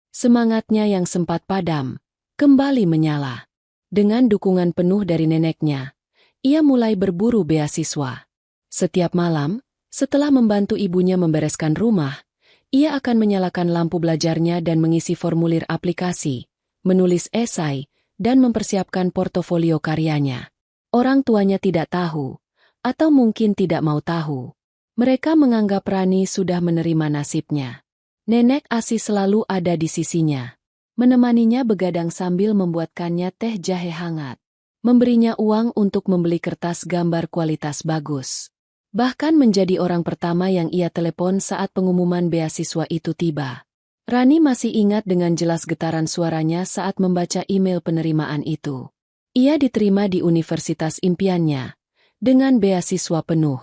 Speaker 1: Semangatnya yang sempat padam, kembali menyala. Dengan dukungan penuh dari neneknya, ia mulai berburu beasiswa. Setiap malam, setelah membantu ibunya membereskan rumah, ia akan menyalakan lampu belajarnya dan mengisi formulir aplikasi, menulis esai, dan mempersiapkan portofolio karyanya. Orang tuanya tidak tahu, atau mungkin tidak mau tahu. Mereka menganggap Rani sudah menerima nasibnya. Nenek Asih selalu ada di sisinya, menemaninya begadang sambil membuatkannya teh jahe hangat, memberinya uang untuk membeli kertas gambar kualitas bagus. Bahkan menjadi orang pertama yang ia telepon saat pengumuman beasiswa itu tiba. Rani masih ingat dengan jelas getaran suaranya saat membaca email penerimaan itu. Ia diterima di universitas impiannya, dengan beasiswa penuh.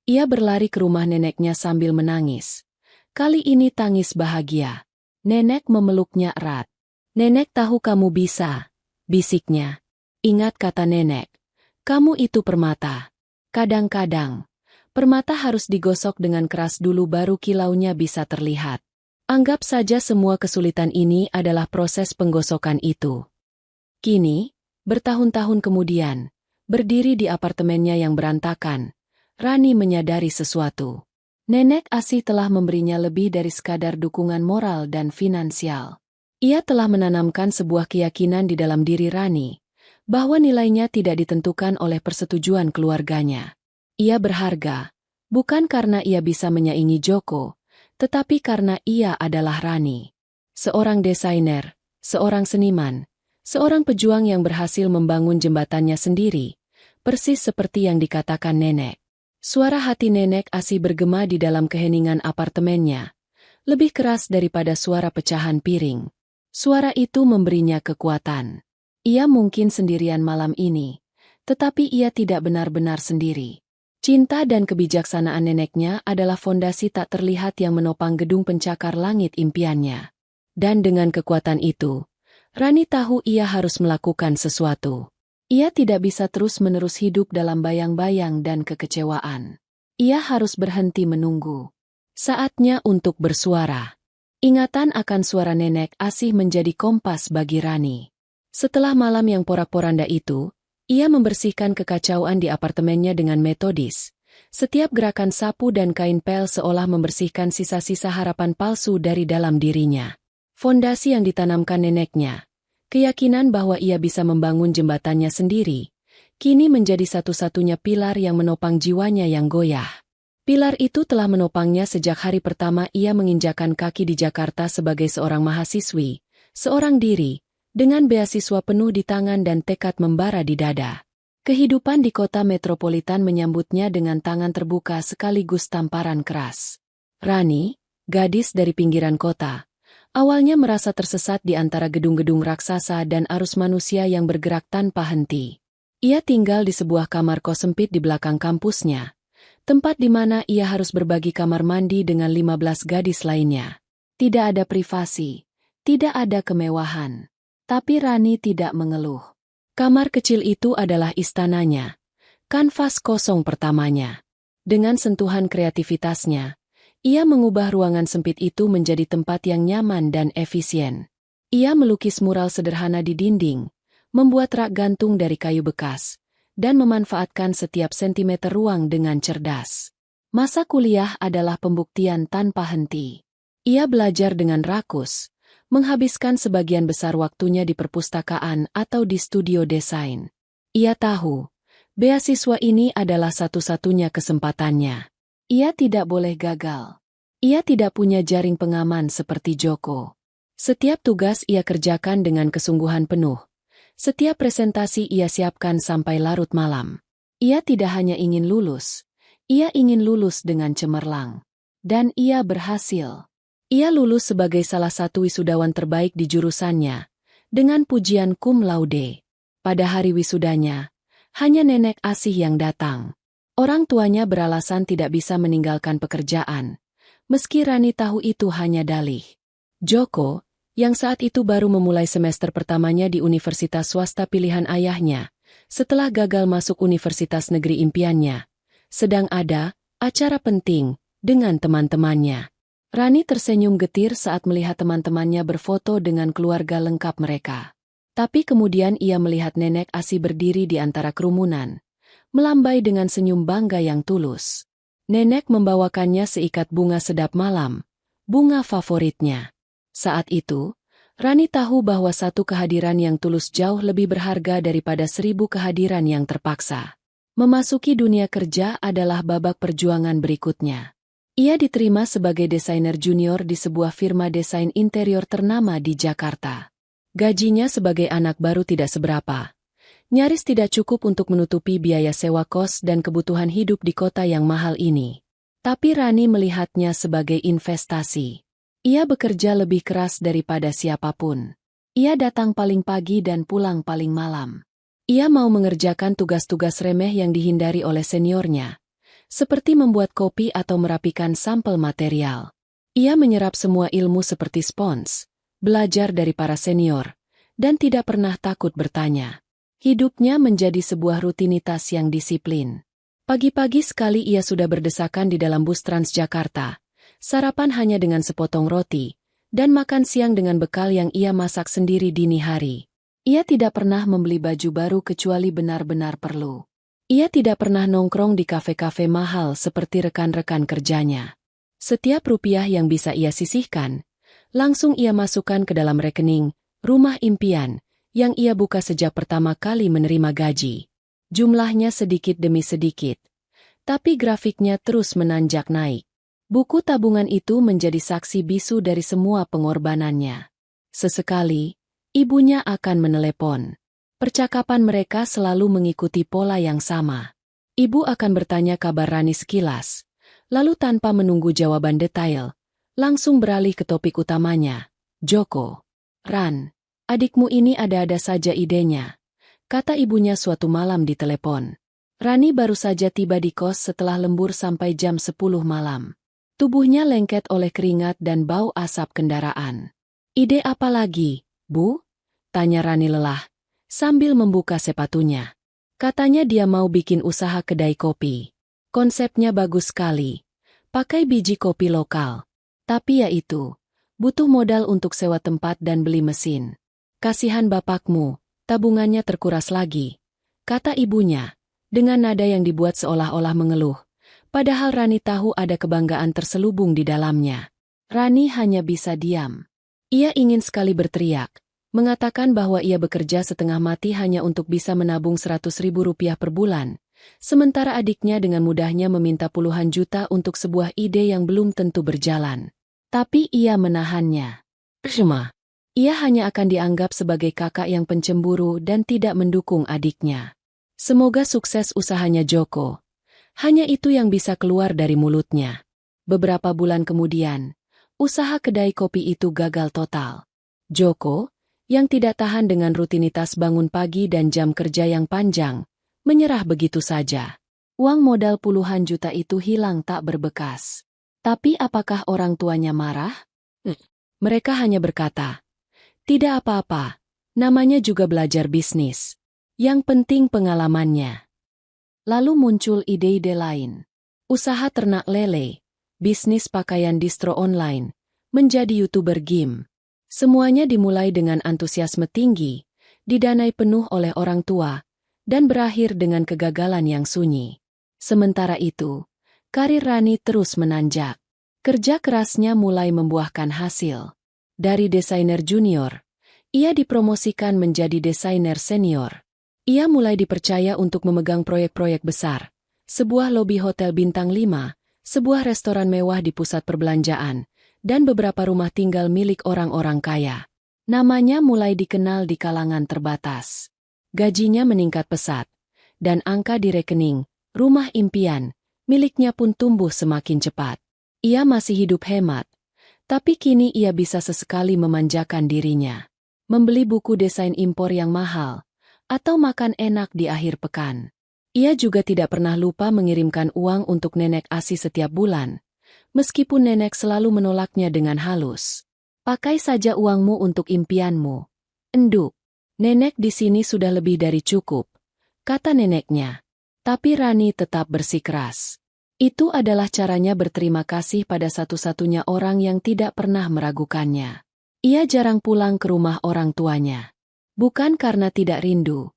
Speaker 1: Ia berlari ke rumah neneknya sambil menangis. Kali ini tangis bahagia. Nenek memeluknya erat. "Nenek tahu kamu bisa," bisiknya. "Ingat kata nenek, kamu itu permata. Kadang-kadang, permata harus digosok dengan keras dulu baru kilaunya bisa terlihat. Anggap saja semua kesulitan ini adalah proses penggosokan itu." Kini, bertahun-tahun kemudian, berdiri di apartemennya yang berantakan, Rani menyadari sesuatu. Nenek Asih telah memberinya lebih dari sekadar dukungan moral dan finansial. Ia telah menanamkan sebuah keyakinan di dalam diri Rani, bahwa nilainya tidak ditentukan oleh persetujuan keluarganya. Ia berharga, bukan karena ia bisa menyaingi Joko, tetapi karena ia adalah Rani. Seorang desainer, seorang seniman, seorang pejuang yang berhasil membangun jembatannya sendiri, persis seperti yang dikatakan nenek. Suara hati nenek Asih bergema di dalam keheningan apartemennya, lebih keras daripada suara pecahan piring. Suara itu memberinya kekuatan. Ia mungkin sendirian malam ini, tetapi ia tidak benar-benar sendiri. Cinta dan kebijaksanaan neneknya adalah fondasi tak terlihat yang menopang gedung pencakar langit impiannya. Dan dengan kekuatan itu, Rani tahu ia harus melakukan sesuatu. Ia tidak bisa terus-menerus hidup dalam bayang-bayang dan kekecewaan. Ia harus berhenti menunggu. Saatnya untuk bersuara. Ingatan akan suara nenek Asih menjadi kompas bagi Rani. Setelah malam yang porak-poranda itu, ia membersihkan kekacauan di apartemennya dengan metodis. Setiap gerakan sapu dan kain pel seolah membersihkan sisa-sisa harapan palsu dari dalam dirinya. Fondasi yang ditanamkan neneknya, keyakinan bahwa ia bisa membangun jembatannya sendiri, kini menjadi satu-satunya pilar yang menopang jiwanya yang goyah. Pilar itu telah menopangnya sejak hari pertama ia menginjakan kaki di Jakarta sebagai seorang mahasiswi, seorang diri, dengan beasiswa penuh di tangan dan tekad membara di dada. Kehidupan di kota metropolitan menyambutnya dengan tangan terbuka sekaligus tamparan keras. Rani, gadis dari pinggiran kota, awalnya merasa tersesat di antara gedung-gedung raksasa dan arus manusia yang bergerak tanpa henti. Ia tinggal di sebuah kamar kos sempit di belakang kampusnya, Tempat di mana ia harus berbagi kamar mandi dengan 15 gadis lainnya. Tidak ada privasi, tidak ada kemewahan. Tapi Rani tidak mengeluh. Kamar kecil itu adalah istananya, kanvas kosong pertamanya. Dengan sentuhan kreativitasnya, ia mengubah ruangan sempit itu menjadi tempat yang nyaman dan efisien. Ia melukis mural sederhana di dinding, membuat rak gantung dari kayu bekas, dan memanfaatkan setiap sentimeter ruang dengan cerdas. Masa kuliah adalah pembuktian tanpa henti. Ia belajar dengan rakus, menghabiskan sebagian besar waktunya di perpustakaan atau di studio desain. Ia tahu, beasiswa ini adalah satu-satunya kesempatannya. Ia tidak boleh gagal. Ia tidak punya jaring pengaman seperti Joko. Setiap tugas ia kerjakan dengan kesungguhan penuh. Setiap presentasi ia siapkan sampai larut malam. Ia tidak hanya ingin lulus, ia ingin lulus dengan cemerlang. Dan ia berhasil. Ia lulus sebagai salah satu wisudawan terbaik di jurusannya, dengan pujian cum laude. Pada hari wisudanya, hanya nenek asih yang datang. Orang tuanya beralasan tidak bisa meninggalkan pekerjaan, meski Rani tahu itu hanya dalih. Joko, yang saat itu baru memulai semester pertamanya di universitas swasta pilihan ayahnya, setelah gagal masuk universitas negeri impiannya, sedang ada acara penting dengan teman-temannya. Rani tersenyum getir saat melihat teman-temannya berfoto dengan keluarga lengkap mereka. Tapi kemudian ia melihat nenek asih berdiri di antara kerumunan, melambai dengan senyum bangga yang tulus. Nenek membawakannya seikat bunga sedap malam, bunga favoritnya. Saat itu, Rani tahu bahwa satu kehadiran yang tulus jauh lebih berharga daripada 1000 kehadiran yang terpaksa. Memasuki dunia kerja adalah babak perjuangan berikutnya. Ia diterima sebagai desainer junior di sebuah firma desain interior ternama di Jakarta. Gajinya sebagai anak baru tidak seberapa. Nyaris tidak cukup untuk menutupi biaya sewa kos dan kebutuhan hidup di kota yang mahal ini. Tapi Rani melihatnya sebagai investasi. Ia bekerja lebih keras daripada siapapun. Ia datang paling pagi dan pulang paling malam. Ia mau mengerjakan tugas-tugas remeh yang dihindari oleh seniornya, seperti membuat kopi atau merapikan sampel material. Ia menyerap semua ilmu seperti spons, belajar dari para senior, dan tidak pernah takut bertanya. Hidupnya menjadi sebuah rutinitas yang disiplin. Pagi-pagi sekali ia sudah berdesakan di dalam bus Transjakarta, sarapan hanya dengan sepotong roti, dan makan siang dengan bekal yang ia masak sendiri dini hari. Ia tidak pernah membeli baju baru kecuali benar-benar perlu. Ia tidak pernah nongkrong di kafe-kafe mahal seperti rekan-rekan kerjanya. Setiap rupiah yang bisa ia sisihkan, langsung ia masukkan ke dalam rekening rumah impian yang ia buka sejak pertama kali menerima gaji. Jumlahnya sedikit demi sedikit, tapi grafiknya terus menanjak naik. Buku tabungan itu menjadi saksi bisu dari semua pengorbanannya. Sesekali, ibunya akan menelepon. Percakapan mereka selalu mengikuti pola yang sama. Ibu akan bertanya kabar Rani sekilas, lalu tanpa menunggu jawaban detail, langsung beralih ke topik utamanya. Joko, Ran, adikmu ini ada-ada saja idenya, kata ibunya suatu malam di telepon. Rani baru saja tiba di kos setelah lembur sampai jam 10 malam. Tubuhnya lengket oleh keringat dan bau asap kendaraan. Ide apa lagi, Bu? Tanya Rani lelah, sambil membuka sepatunya. Katanya dia mau bikin usaha kedai kopi. Konsepnya bagus sekali. Pakai biji kopi lokal. Tapi ya itu, butuh modal untuk sewa tempat dan beli mesin. Kasihan bapakmu, tabungannya terkuras lagi, kata ibunya, dengan nada yang dibuat seolah-olah mengeluh. Padahal Rani tahu ada kebanggaan terselubung di dalamnya. Rani hanya bisa diam. Ia ingin sekali berteriak, mengatakan bahwa ia bekerja setengah mati hanya untuk bisa menabung 100.000 rupiah per bulan, sementara adiknya dengan mudahnya meminta puluhan juta untuk sebuah ide yang belum tentu berjalan. Tapi ia menahannya. Ia hanya akan dianggap sebagai kakak yang pencemburu dan tidak mendukung adiknya. Semoga sukses usahanya Joko. Hanya itu yang bisa keluar dari mulutnya. Beberapa bulan kemudian, usaha kedai kopi itu gagal total. Joko, yang tidak tahan dengan rutinitas bangun pagi dan jam kerja yang panjang, menyerah begitu saja. Uang modal puluhan juta itu hilang tak berbekas. Tapi apakah orang tuanya marah? Mereka hanya berkata, "Tidak apa-apa, namanya juga belajar bisnis. Yang penting pengalamannya." Lalu muncul ide-ide lain. Usaha ternak lele, bisnis pakaian distro online, menjadi YouTuber game. Semuanya dimulai dengan antusiasme tinggi, didanai penuh oleh orang tua, dan berakhir dengan kegagalan yang sunyi. Sementara itu, karir Rani terus menanjak. Kerja kerasnya mulai membuahkan hasil. Dari desainer junior, ia dipromosikan menjadi desainer senior. Ia mulai dipercaya untuk memegang proyek-proyek besar. Sebuah lobi hotel bintang 5, sebuah restoran mewah di pusat perbelanjaan, dan beberapa rumah tinggal milik orang-orang kaya. Namanya mulai dikenal di kalangan terbatas. Gajinya meningkat pesat, dan angka di rekening, rumah impian, miliknya pun tumbuh semakin cepat. Ia masih hidup hemat, tapi kini ia bisa sesekali memanjakan dirinya. Membeli buku desain impor yang mahal, atau makan enak di akhir pekan. Ia juga tidak pernah lupa mengirimkan uang untuk nenek ASI setiap bulan, meskipun nenek selalu menolaknya dengan halus. "Pakai saja uangmu untuk impianmu, Enduk. Nenek di sini sudah lebih dari cukup," kata neneknya. Tapi Rani tetap bersikeras. Itu adalah caranya berterima kasih pada satu-satunya orang yang tidak pernah meragukannya. Ia jarang pulang ke rumah orang tuanya. Bukan karena tidak rindu,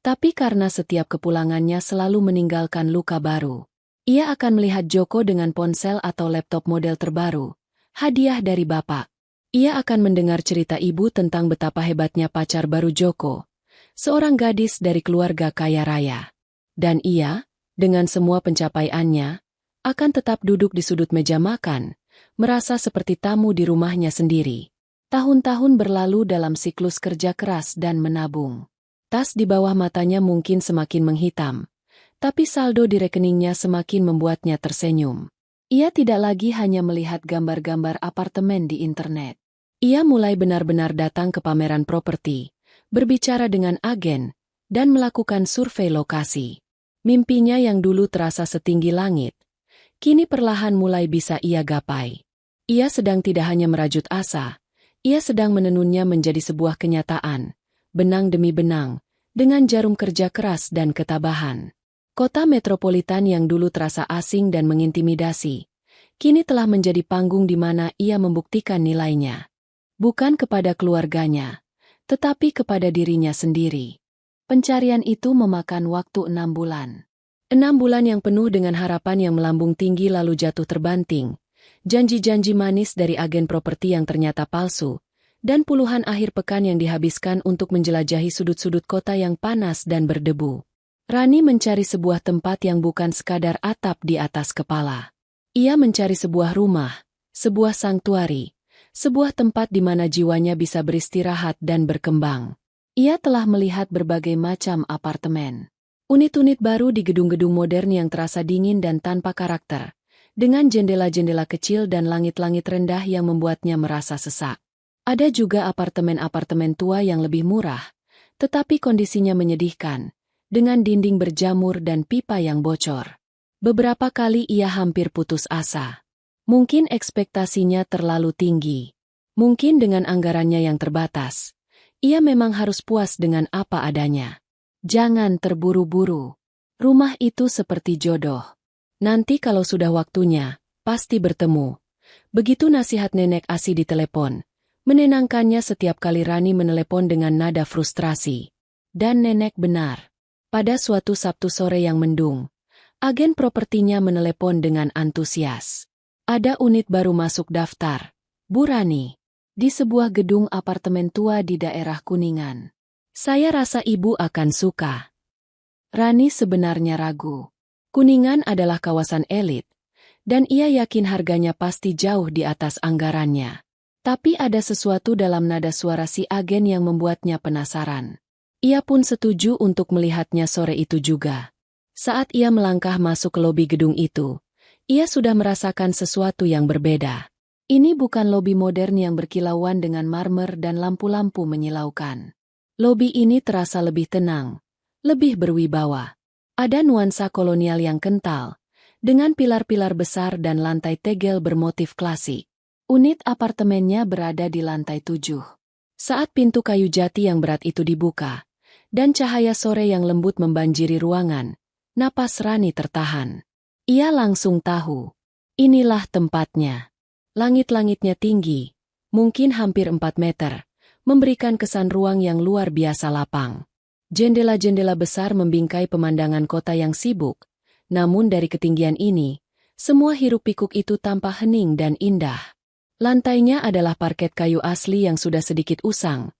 Speaker 1: tapi karena setiap kepulangannya selalu meninggalkan luka baru. Ia akan melihat Joko dengan ponsel atau laptop model terbaru, hadiah dari bapak. Ia akan mendengar cerita ibu tentang betapa hebatnya pacar baru Joko, seorang gadis dari keluarga kaya raya. Dan ia, dengan semua pencapaiannya, akan tetap duduk di sudut meja makan, merasa seperti tamu di rumahnya sendiri. Tahun-tahun berlalu dalam siklus kerja keras dan menabung. Tas di bawah matanya mungkin semakin menghitam, tapi saldo di rekeningnya semakin membuatnya tersenyum. Ia tidak lagi hanya melihat gambar-gambar apartemen di internet. Ia mulai benar-benar datang ke pameran properti, berbicara dengan agen, dan melakukan survei lokasi. Mimpinya yang dulu terasa setinggi langit, kini perlahan mulai bisa ia gapai. Ia sedang tidak hanya merajut asa, ia sedang menenunnya menjadi sebuah kenyataan, benang demi benang, dengan jarum kerja keras dan ketabahan. Kota metropolitan yang dulu terasa asing dan mengintimidasi, kini telah menjadi panggung di mana ia membuktikan nilainya. Bukan kepada keluarganya, tetapi kepada dirinya sendiri. Pencarian itu memakan waktu 6 bulan. 6 bulan yang penuh dengan harapan yang melambung tinggi lalu jatuh terbanting, janji-janji manis dari agen properti yang ternyata palsu, dan puluhan akhir pekan yang dihabiskan untuk menjelajahi sudut-sudut kota yang panas dan berdebu. Rani mencari sebuah tempat yang bukan sekadar atap di atas kepala. Ia mencari sebuah rumah, sebuah sanktuari, sebuah tempat di mana jiwanya bisa beristirahat dan berkembang. Ia telah melihat berbagai macam apartemen. Unit-unit baru di gedung-gedung modern yang terasa dingin dan tanpa karakter, dengan jendela-jendela kecil dan langit-langit rendah yang membuatnya merasa sesak. Ada juga apartemen-apartemen tua yang lebih murah, tetapi kondisinya menyedihkan, dengan dinding berjamur dan pipa yang bocor. Beberapa kali ia hampir putus asa. Mungkin ekspektasinya terlalu tinggi. Mungkin dengan anggarannya yang terbatas, ia memang harus puas dengan apa adanya. Jangan terburu-buru. Rumah itu seperti jodoh. Nanti kalau sudah waktunya, pasti bertemu. Begitu nasihat nenek ASI di telepon, menenangkannya setiap kali Rani menelepon dengan nada frustrasi. Dan nenek benar. Pada suatu Sabtu sore yang mendung, agen propertinya menelepon dengan antusias. Ada unit baru masuk daftar, Bu Rani, di sebuah gedung apartemen tua di daerah Kuningan. Saya rasa ibu akan suka. Rani sebenarnya ragu. Kuningan adalah kawasan elit, dan ia yakin harganya pasti jauh di atas anggarannya. Tapi ada sesuatu dalam nada suara si agen yang membuatnya penasaran. Ia pun setuju untuk melihatnya sore itu juga. Saat ia melangkah masuk ke lobi gedung itu, ia sudah merasakan sesuatu yang berbeda. Ini bukan lobi modern yang berkilauan dengan marmer dan lampu-lampu menyilaukan. Lobi ini terasa lebih tenang, lebih berwibawa. Ada nuansa kolonial yang kental, dengan pilar-pilar besar dan lantai tegel bermotif klasik. Unit apartemennya berada di lantai 7. Saat pintu kayu jati yang berat itu dibuka, dan cahaya sore yang lembut membanjiri ruangan, napas Rani tertahan. Ia langsung tahu. Inilah tempatnya. Langit-langitnya tinggi, mungkin hampir 4 meter, memberikan kesan ruang yang luar biasa lapang. Jendela-jendela besar membingkai pemandangan kota yang sibuk, namun dari ketinggian ini, semua hiruk-pikuk itu tampak hening dan indah. Lantainya adalah parket kayu asli yang sudah sedikit usang,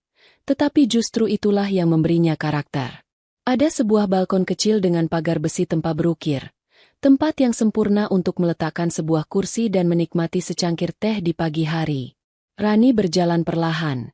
Speaker 1: tetapi justru itulah yang memberinya karakter. Ada sebuah balkon kecil dengan pagar besi tempa berukir, tempat yang sempurna untuk meletakkan sebuah kursi dan menikmati secangkir teh di pagi hari. Rani berjalan perlahan.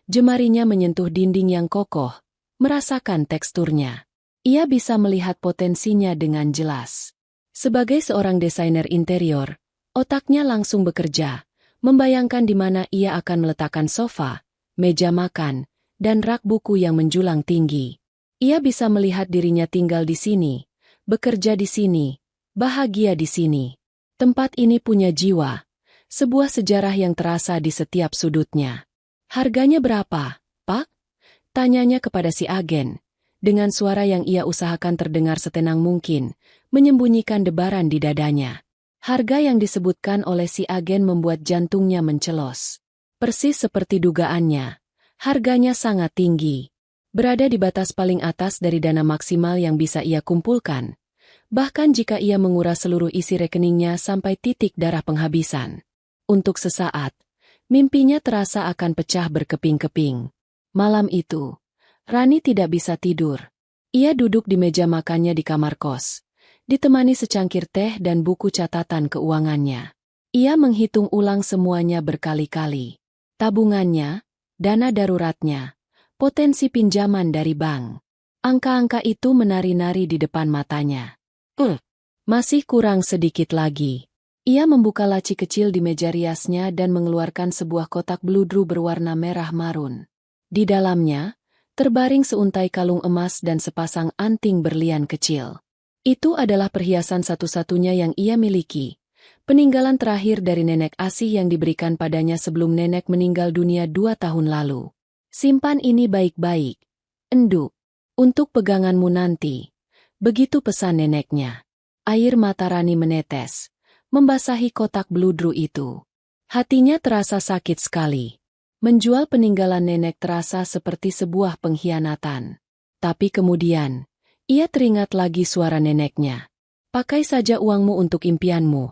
Speaker 1: Jemarinya menyentuh dinding yang kokoh, merasakan teksturnya. Ia bisa melihat potensinya dengan jelas. Sebagai seorang desainer interior, otaknya langsung bekerja, membayangkan di mana ia akan meletakkan sofa, meja makan, dan rak buku yang menjulang tinggi. Ia bisa melihat dirinya tinggal di sini, bekerja di sini, bahagia di sini. Tempat ini punya jiwa, sebuah sejarah yang terasa di setiap sudutnya. Harganya berapa, Pak? Tanyanya kepada si agen, dengan suara yang ia usahakan terdengar setenang mungkin, menyembunyikan debaran di dadanya. Harga yang disebutkan oleh si agen membuat jantungnya mencelos. Persis seperti dugaannya, harganya sangat tinggi. Berada di batas paling atas dari dana maksimal yang bisa ia kumpulkan. Bahkan jika ia menguras seluruh isi rekeningnya sampai titik darah penghabisan. Untuk sesaat, mimpinya terasa akan pecah berkeping-keping. Malam itu, Rani tidak bisa tidur. Ia duduk di meja makannya di kamar kos, ditemani secangkir teh dan buku catatan keuangannya. Ia menghitung ulang semuanya berkali-kali. Tabungannya, dana daruratnya, potensi pinjaman dari bank. Angka-angka itu menari-nari di depan matanya. Masih kurang sedikit lagi. Ia membuka laci kecil di meja riasnya dan mengeluarkan sebuah kotak bludru berwarna merah marun. Di dalamnya, terbaring seuntai kalung emas dan sepasang anting berlian kecil. Itu adalah perhiasan satu-satunya yang ia miliki. Peninggalan terakhir dari nenek asih yang diberikan padanya sebelum nenek meninggal dunia 2 tahun lalu. Simpan ini baik-baik, Enduk, untuk peganganmu nanti. Begitu pesan neneknya. Air mata Rani menetes, membasahi kotak bludru itu. Hatinya terasa sakit sekali. Menjual peninggalan nenek terasa seperti sebuah pengkhianatan. Tapi kemudian, ia teringat lagi suara neneknya. Pakai saja uangmu untuk impianmu.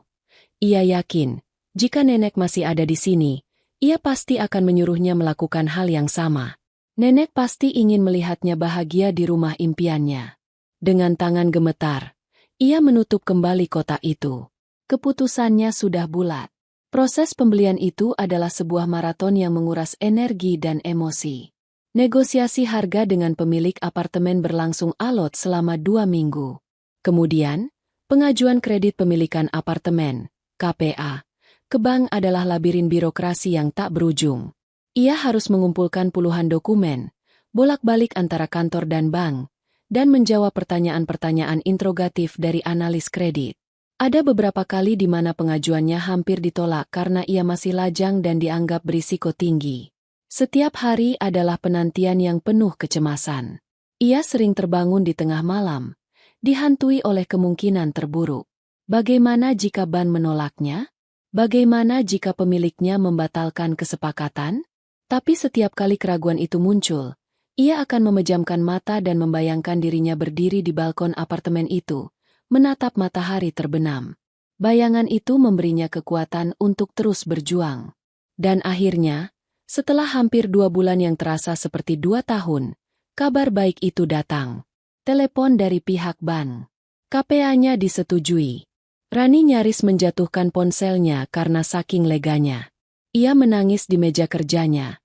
Speaker 1: Ia yakin, jika nenek masih ada di sini, ia pasti akan menyuruhnya melakukan hal yang sama. Nenek pasti ingin melihatnya bahagia di rumah impiannya. Dengan tangan gemetar, ia menutup kembali kotak itu. Keputusannya sudah bulat. Proses pembelian itu adalah sebuah maraton yang menguras energi dan emosi. Negosiasi harga dengan pemilik apartemen berlangsung alot selama 2 minggu. Kemudian, pengajuan kredit pemilikan apartemen, KPA, ke bank adalah labirin birokrasi yang tak berujung. Ia harus mengumpulkan puluhan dokumen, bolak-balik antara kantor dan bank, dan menjawab pertanyaan-pertanyaan interogatif dari analis kredit. Ada beberapa kali di mana pengajuannya hampir ditolak karena ia masih lajang dan dianggap berisiko tinggi. Setiap hari adalah penantian yang penuh kecemasan. Ia sering terbangun di tengah malam, dihantui oleh kemungkinan terburuk. Bagaimana jika bank menolaknya? Bagaimana jika pemiliknya membatalkan kesepakatan? Tapi setiap kali keraguan itu muncul, ia akan memejamkan mata dan membayangkan dirinya berdiri di balkon apartemen itu, menatap matahari terbenam. Bayangan itu memberinya kekuatan untuk terus berjuang. Dan akhirnya, setelah hampir 2 bulan yang terasa seperti 2 tahun, kabar baik itu datang. Telepon dari pihak bank. KPA-nya disetujui. Rani nyaris menjatuhkan ponselnya karena saking leganya. Ia menangis di meja kerjanya.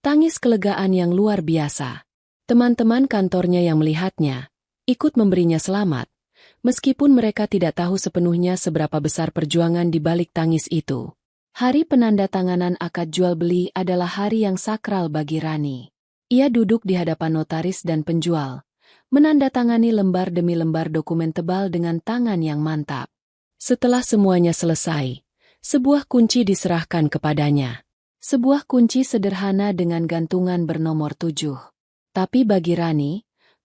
Speaker 1: Tangis kelegaan yang luar biasa. Teman-teman kantornya yang melihatnya, ikut memberinya selamat, meskipun mereka tidak tahu sepenuhnya seberapa besar perjuangan di balik tangis itu. Hari penandatanganan akad jual beli adalah hari yang sakral bagi Rani. Ia duduk di hadapan notaris dan penjual, menandatangani lembar demi lembar dokumen tebal dengan tangan yang mantap. Setelah semuanya selesai, sebuah kunci diserahkan kepadanya. Sebuah kunci sederhana dengan gantungan bernomor 7. Tapi bagi Rani,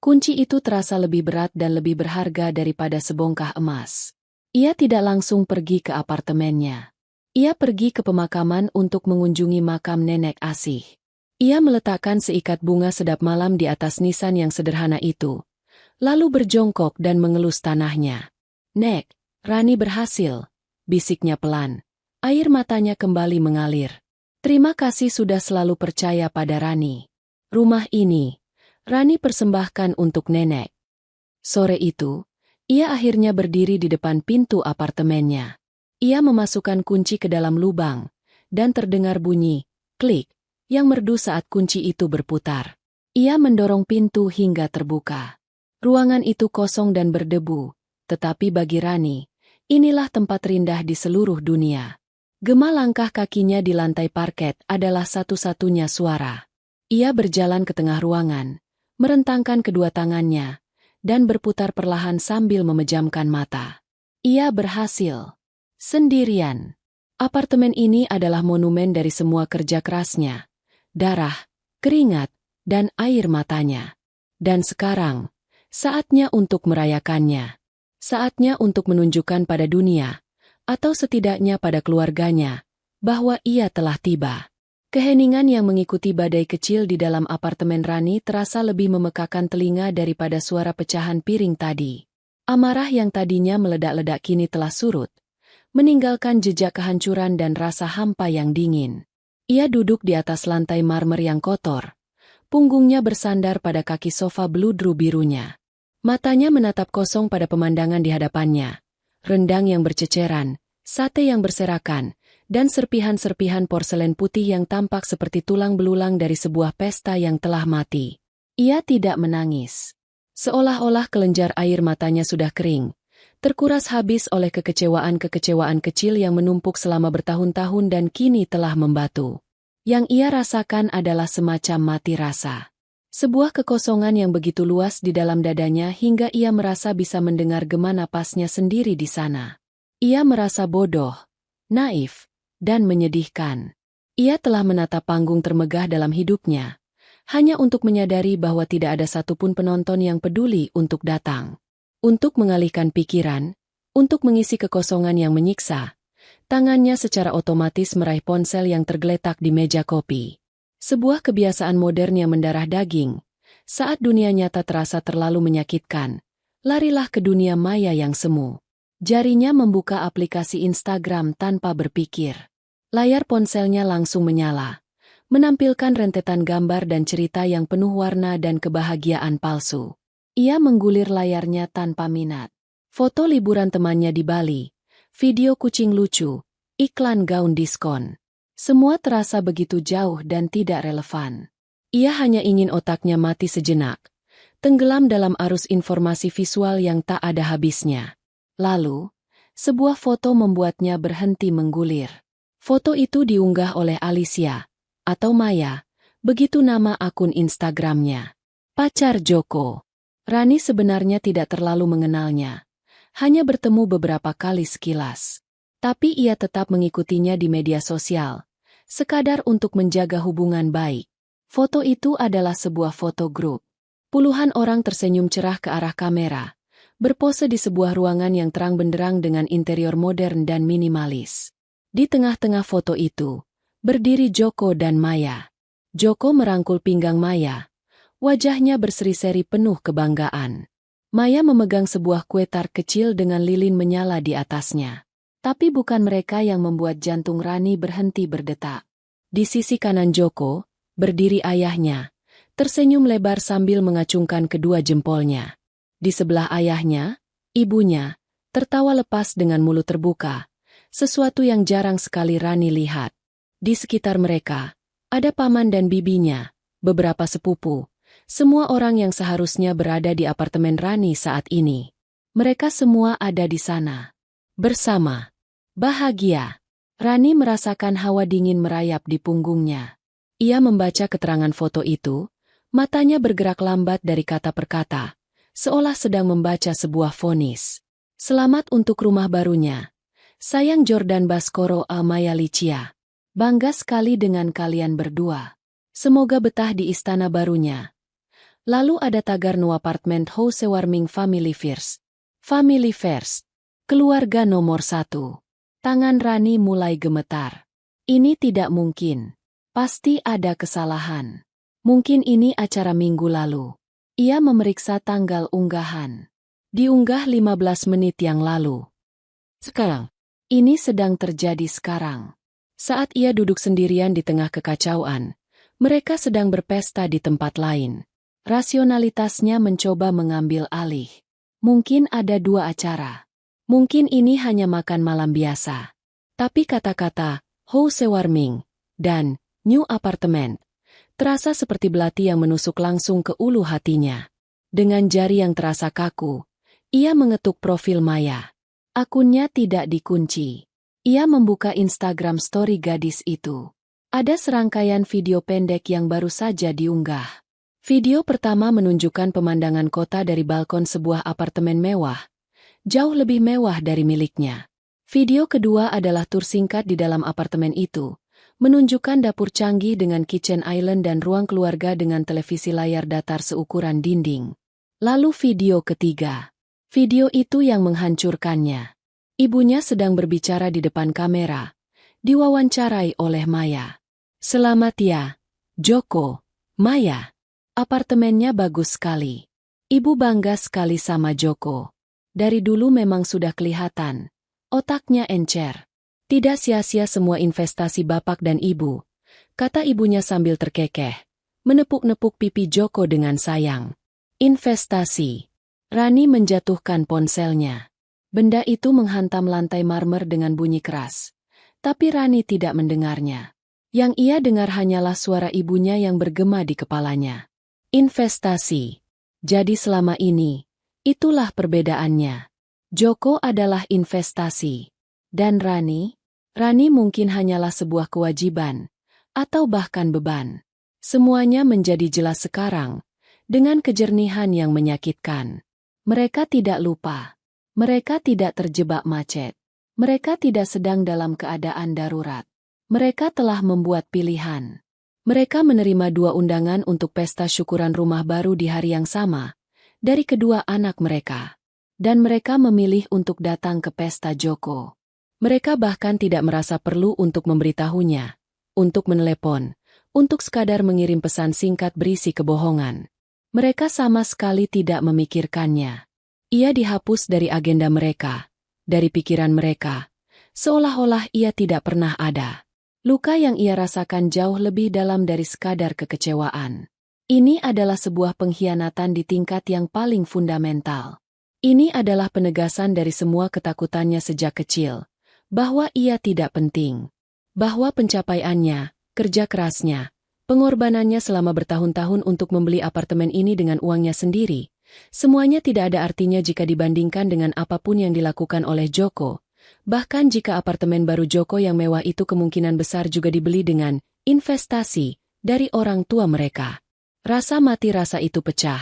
Speaker 1: kunci itu terasa lebih berat dan lebih berharga daripada sebongkah emas. Ia tidak langsung pergi ke apartemennya. Ia pergi ke pemakaman untuk mengunjungi makam nenek asih. Ia meletakkan seikat bunga sedap malam di atas nisan yang sederhana itu, lalu berjongkok dan mengelus tanahnya. "Nek, Rani berhasil," bisiknya pelan. Air matanya kembali mengalir. "Terima kasih sudah selalu percaya pada Rani. Rumah ini, Rani persembahkan untuk nenek." Sore itu, ia akhirnya berdiri di depan pintu apartemennya. Ia memasukkan kunci ke dalam lubang, dan terdengar bunyi, klik, yang merdu saat kunci itu berputar. Ia mendorong pintu hingga terbuka. Ruangan itu kosong dan berdebu, tetapi bagi Rani, inilah tempat terindah di seluruh dunia. Gema langkah kakinya di lantai parket adalah satu-satunya suara. Ia berjalan ke tengah ruangan, merentangkan kedua tangannya, dan berputar perlahan sambil memejamkan mata. Ia berhasil. Sendirian. Apartemen ini adalah monumen dari semua kerja kerasnya, darah, keringat, dan air matanya. Dan sekarang, saatnya untuk merayakannya. Saatnya untuk menunjukkan pada dunia, atau setidaknya pada keluarganya, bahwa ia telah tiba. Keheningan yang mengikuti badai kecil di dalam apartemen Rani terasa lebih memekakan telinga daripada suara pecahan piring tadi. Amarah yang tadinya meledak-ledak kini telah surut, meninggalkan jejak kehancuran dan rasa hampa yang dingin. Ia duduk di atas lantai marmer yang kotor, punggungnya bersandar pada kaki sofa bludru birunya. Matanya menatap kosong pada pemandangan di hadapannya, rendang yang berceceran, sate yang berserakan, dan serpihan-serpihan porselen putih yang tampak seperti tulang belulang dari sebuah pesta yang telah mati. Ia tidak menangis. Seolah-olah kelenjar air matanya sudah kering, terkuras habis oleh kekecewaan-kekecewaan kecil yang menumpuk selama bertahun-tahun dan kini telah membatu. Yang ia rasakan adalah semacam mati rasa. Sebuah kekosongan yang begitu luas di dalam dadanya hingga ia merasa bisa mendengar gema napasnya sendiri di sana. Ia merasa bodoh, naif, dan menyedihkan. Ia telah menatap panggung termegah dalam hidupnya, hanya untuk menyadari bahwa tidak ada satupun penonton yang peduli untuk datang. Untuk mengalihkan pikiran, untuk mengisi kekosongan yang menyiksa, tangannya secara otomatis meraih ponsel yang tergeletak di meja kopi. Sebuah kebiasaan modern yang mendarah daging. Saat dunia nyata terasa terlalu menyakitkan, larilah ke dunia maya yang semu. Jarinya membuka aplikasi Instagram tanpa berpikir. Layar ponselnya langsung menyala, menampilkan rentetan gambar dan cerita yang penuh warna dan kebahagiaan palsu. Ia menggulir layarnya tanpa minat. Foto liburan temannya di Bali, video kucing lucu, iklan gaun diskon. Semua terasa begitu jauh dan tidak relevan. Ia hanya ingin otaknya mati sejenak, tenggelam dalam arus informasi visual yang tak ada habisnya. Lalu, sebuah foto membuatnya berhenti menggulir. Foto itu diunggah oleh Alicia, atau Maya, begitu nama akun Instagramnya. Pacar Joko. Rani sebenarnya tidak terlalu mengenalnya, hanya bertemu beberapa kali sekilas. Tapi ia tetap mengikutinya di media sosial, sekadar untuk menjaga hubungan baik. Foto itu adalah sebuah foto grup. Puluhan orang tersenyum cerah ke arah kamera, berpose di sebuah ruangan yang terang benderang dengan interior modern dan minimalis. Di tengah-tengah foto itu, berdiri Joko dan Maya. Joko merangkul pinggang Maya. Wajahnya berseri-seri penuh kebanggaan. Maya memegang sebuah kue tart kecil dengan lilin menyala di atasnya. Tapi bukan mereka yang membuat jantung Rani berhenti berdetak. Di sisi kanan Joko, berdiri ayahnya, tersenyum lebar sambil mengacungkan kedua jempolnya. Di sebelah ayahnya, ibunya, tertawa lepas dengan mulut terbuka, sesuatu yang jarang sekali Rani lihat. Di sekitar mereka, ada paman dan bibinya, beberapa sepupu, semua orang yang seharusnya berada di apartemen Rani saat ini. Mereka semua ada di sana. Bersama. Bahagia. Rani merasakan hawa dingin merayap di punggungnya. Ia membaca keterangan foto itu, matanya bergerak lambat dari kata per kata, seolah sedang membaca sebuah vonis. Selamat untuk rumah barunya. Sayang Jordan Baskoro Almaya Licia. Bangga sekali dengan kalian berdua. Semoga betah di istana barunya. Lalu ada tagar no apartment house warming family first. Family first. Keluarga nomor 1. Tangan Rani mulai gemetar. Ini tidak mungkin. Pasti ada kesalahan. Mungkin ini acara minggu lalu. Ia memeriksa tanggal unggahan. Diunggah 15 menit yang lalu. Sekarang. Ini sedang terjadi sekarang. Saat ia duduk sendirian di tengah kekacauan, mereka sedang berpesta di tempat lain. Rasionalitasnya mencoba mengambil alih. Mungkin ada 2 acara. Mungkin ini hanya makan malam biasa. Tapi kata-kata housewarming dan new apartment terasa seperti belati yang menusuk langsung ke ulu hatinya. Dengan jari yang terasa kaku, ia mengetuk profil Maya. Akunnya tidak dikunci. Ia membuka Instagram story gadis itu. Ada serangkaian video pendek yang baru saja diunggah. Video pertama menunjukkan pemandangan kota dari balkon sebuah apartemen mewah, jauh lebih mewah dari miliknya. Video kedua adalah tur singkat di dalam apartemen itu, menunjukkan dapur canggih dengan kitchen island dan ruang keluarga dengan televisi layar datar seukuran dinding. Lalu video ketiga. Video itu yang menghancurkannya. Ibunya sedang berbicara di depan kamera, diwawancarai oleh Maya. Selamat ya, Joko, Maya. Apartemennya bagus sekali. Ibu bangga sekali sama Joko. Dari dulu memang sudah kelihatan. Otaknya encer. Tidak sia-sia semua investasi bapak dan ibu, kata ibunya sambil terkekeh. Menepuk-nepuk pipi Joko dengan sayang. Investasi. Rani menjatuhkan ponselnya. Benda itu menghantam lantai marmer dengan bunyi keras. Tapi Rani tidak mendengarnya. Yang ia dengar hanyalah suara ibunya yang bergema di kepalanya. Investasi. Jadi selama ini, itulah perbedaannya. Joko adalah investasi. Dan Rani mungkin hanyalah sebuah kewajiban, atau bahkan beban. Semuanya menjadi jelas sekarang, dengan kejernihan yang menyakitkan. Mereka tidak lupa. Mereka tidak terjebak macet. Mereka tidak sedang dalam keadaan darurat. Mereka telah membuat pilihan. Mereka menerima 2 undangan untuk pesta syukuran rumah baru di hari yang sama, dari kedua anak mereka. Dan mereka memilih untuk datang ke pesta Joko. Mereka bahkan tidak merasa perlu untuk memberitahunya, untuk menelepon, untuk sekadar mengirim pesan singkat berisi kebohongan. Mereka sama sekali tidak memikirkannya. Ia dihapus dari agenda mereka, dari pikiran mereka, seolah-olah ia tidak pernah ada. Luka yang ia rasakan jauh lebih dalam dari sekadar kekecewaan. Ini adalah sebuah pengkhianatan di tingkat yang paling fundamental. Ini adalah penegasan dari semua ketakutannya sejak kecil, bahwa ia tidak penting. Bahwa pencapaiannya, kerja kerasnya, pengorbanannya selama bertahun-tahun untuk membeli apartemen ini dengan uangnya sendiri, semuanya tidak ada artinya jika dibandingkan dengan apapun yang dilakukan oleh Joko. Bahkan jika apartemen baru Joko yang mewah itu kemungkinan besar juga dibeli dengan investasi dari orang tua mereka. Rasa mati rasa itu pecah,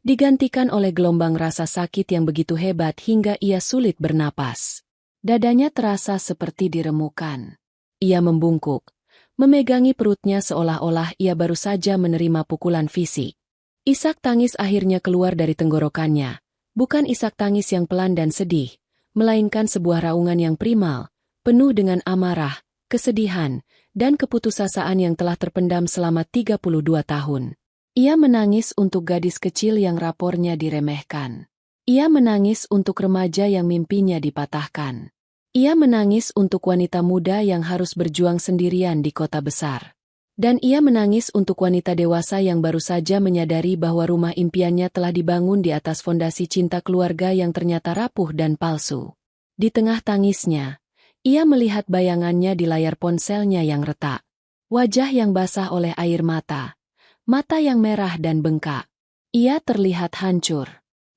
Speaker 1: digantikan oleh gelombang rasa sakit yang begitu hebat hingga ia sulit bernapas. Dadanya terasa seperti diremukan. Ia membungkuk, memegangi perutnya seolah-olah ia baru saja menerima pukulan fisik. Isak tangis akhirnya keluar dari tenggorokannya, bukan isak tangis yang pelan dan sedih, melainkan sebuah raungan yang primal, penuh dengan amarah, kesedihan, dan keputusasaan yang telah terpendam selama 32 tahun. Ia menangis untuk gadis kecil yang rapornya diremehkan. Ia menangis untuk remaja yang mimpinya dipatahkan. Ia menangis untuk wanita muda yang harus berjuang sendirian di kota besar. Dan ia menangis untuk wanita dewasa yang baru saja menyadari bahwa rumah impiannya telah dibangun di atas fondasi cinta keluarga yang ternyata rapuh dan palsu. Di tengah tangisnya, ia melihat bayangannya di layar ponselnya yang retak. Wajah yang basah oleh air mata. Mata yang merah dan bengkak. Ia terlihat hancur.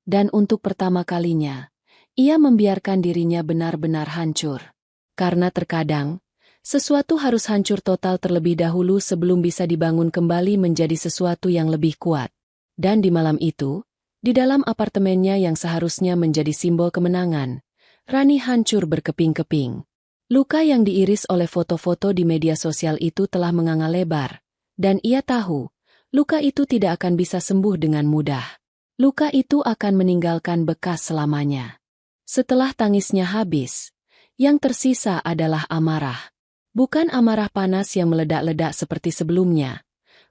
Speaker 1: Dan untuk pertama kalinya, ia membiarkan dirinya benar-benar hancur. Karena terkadang, sesuatu harus hancur total terlebih dahulu sebelum bisa dibangun kembali menjadi sesuatu yang lebih kuat. Dan di malam itu, Di dalam apartemennya yang seharusnya menjadi simbol kemenangan, Rani hancur berkeping-keping. Luka yang diiris oleh foto-foto di media sosial itu telah menganga lebar, dan ia tahu, luka itu tidak akan bisa sembuh dengan mudah. Luka itu akan meninggalkan bekas selamanya. Setelah tangisnya habis, yang tersisa adalah amarah. Bukan amarah panas yang meledak-ledak seperti sebelumnya,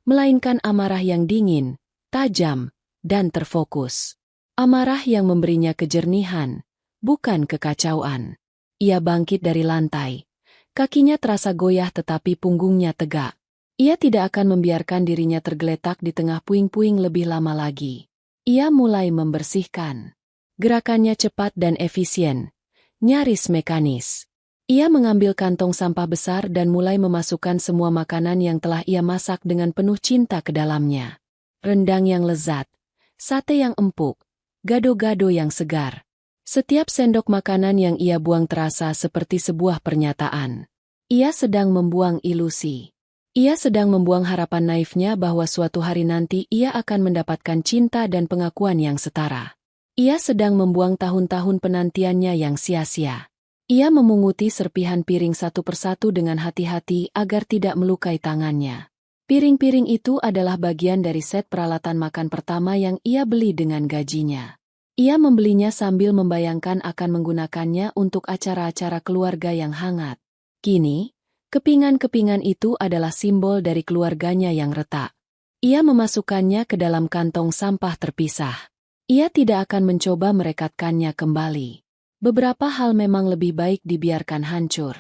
Speaker 1: melainkan amarah yang dingin, tajam, dan terfokus. Amarah yang memberinya kejernihan, bukan kekacauan. Ia bangkit dari lantai. Kakinya terasa goyah tetapi punggungnya tegak. Ia tidak akan membiarkan dirinya tergeletak di tengah puing-puing lebih lama lagi. Ia mulai membersihkan. Gerakannya cepat dan efisien, nyaris mekanis. Ia mengambil kantong sampah besar dan mulai memasukkan semua makanan yang telah ia masak dengan penuh cinta ke dalamnya. Rendang yang lezat, sate yang empuk, gado-gado yang segar. Setiap sendok makanan yang ia buang terasa seperti sebuah pernyataan. Ia sedang membuang ilusi. Ia sedang membuang harapan naifnya bahwa suatu hari nanti ia akan mendapatkan cinta dan pengakuan yang setara. Ia sedang membuang tahun-tahun penantiannya yang sia-sia. Ia memunguti serpihan piring satu persatu dengan hati-hati agar tidak melukai tangannya. Piring-piring itu adalah bagian dari set peralatan makan pertama yang ia beli dengan gajinya. Ia membelinya sambil membayangkan akan menggunakannya untuk acara-acara keluarga yang hangat. Kini, kepingan-kepingan itu adalah simbol dari keluarganya yang retak. Ia memasukkannya ke dalam kantong sampah terpisah. Ia tidak akan mencoba merekatkannya kembali. Beberapa hal memang lebih baik dibiarkan hancur.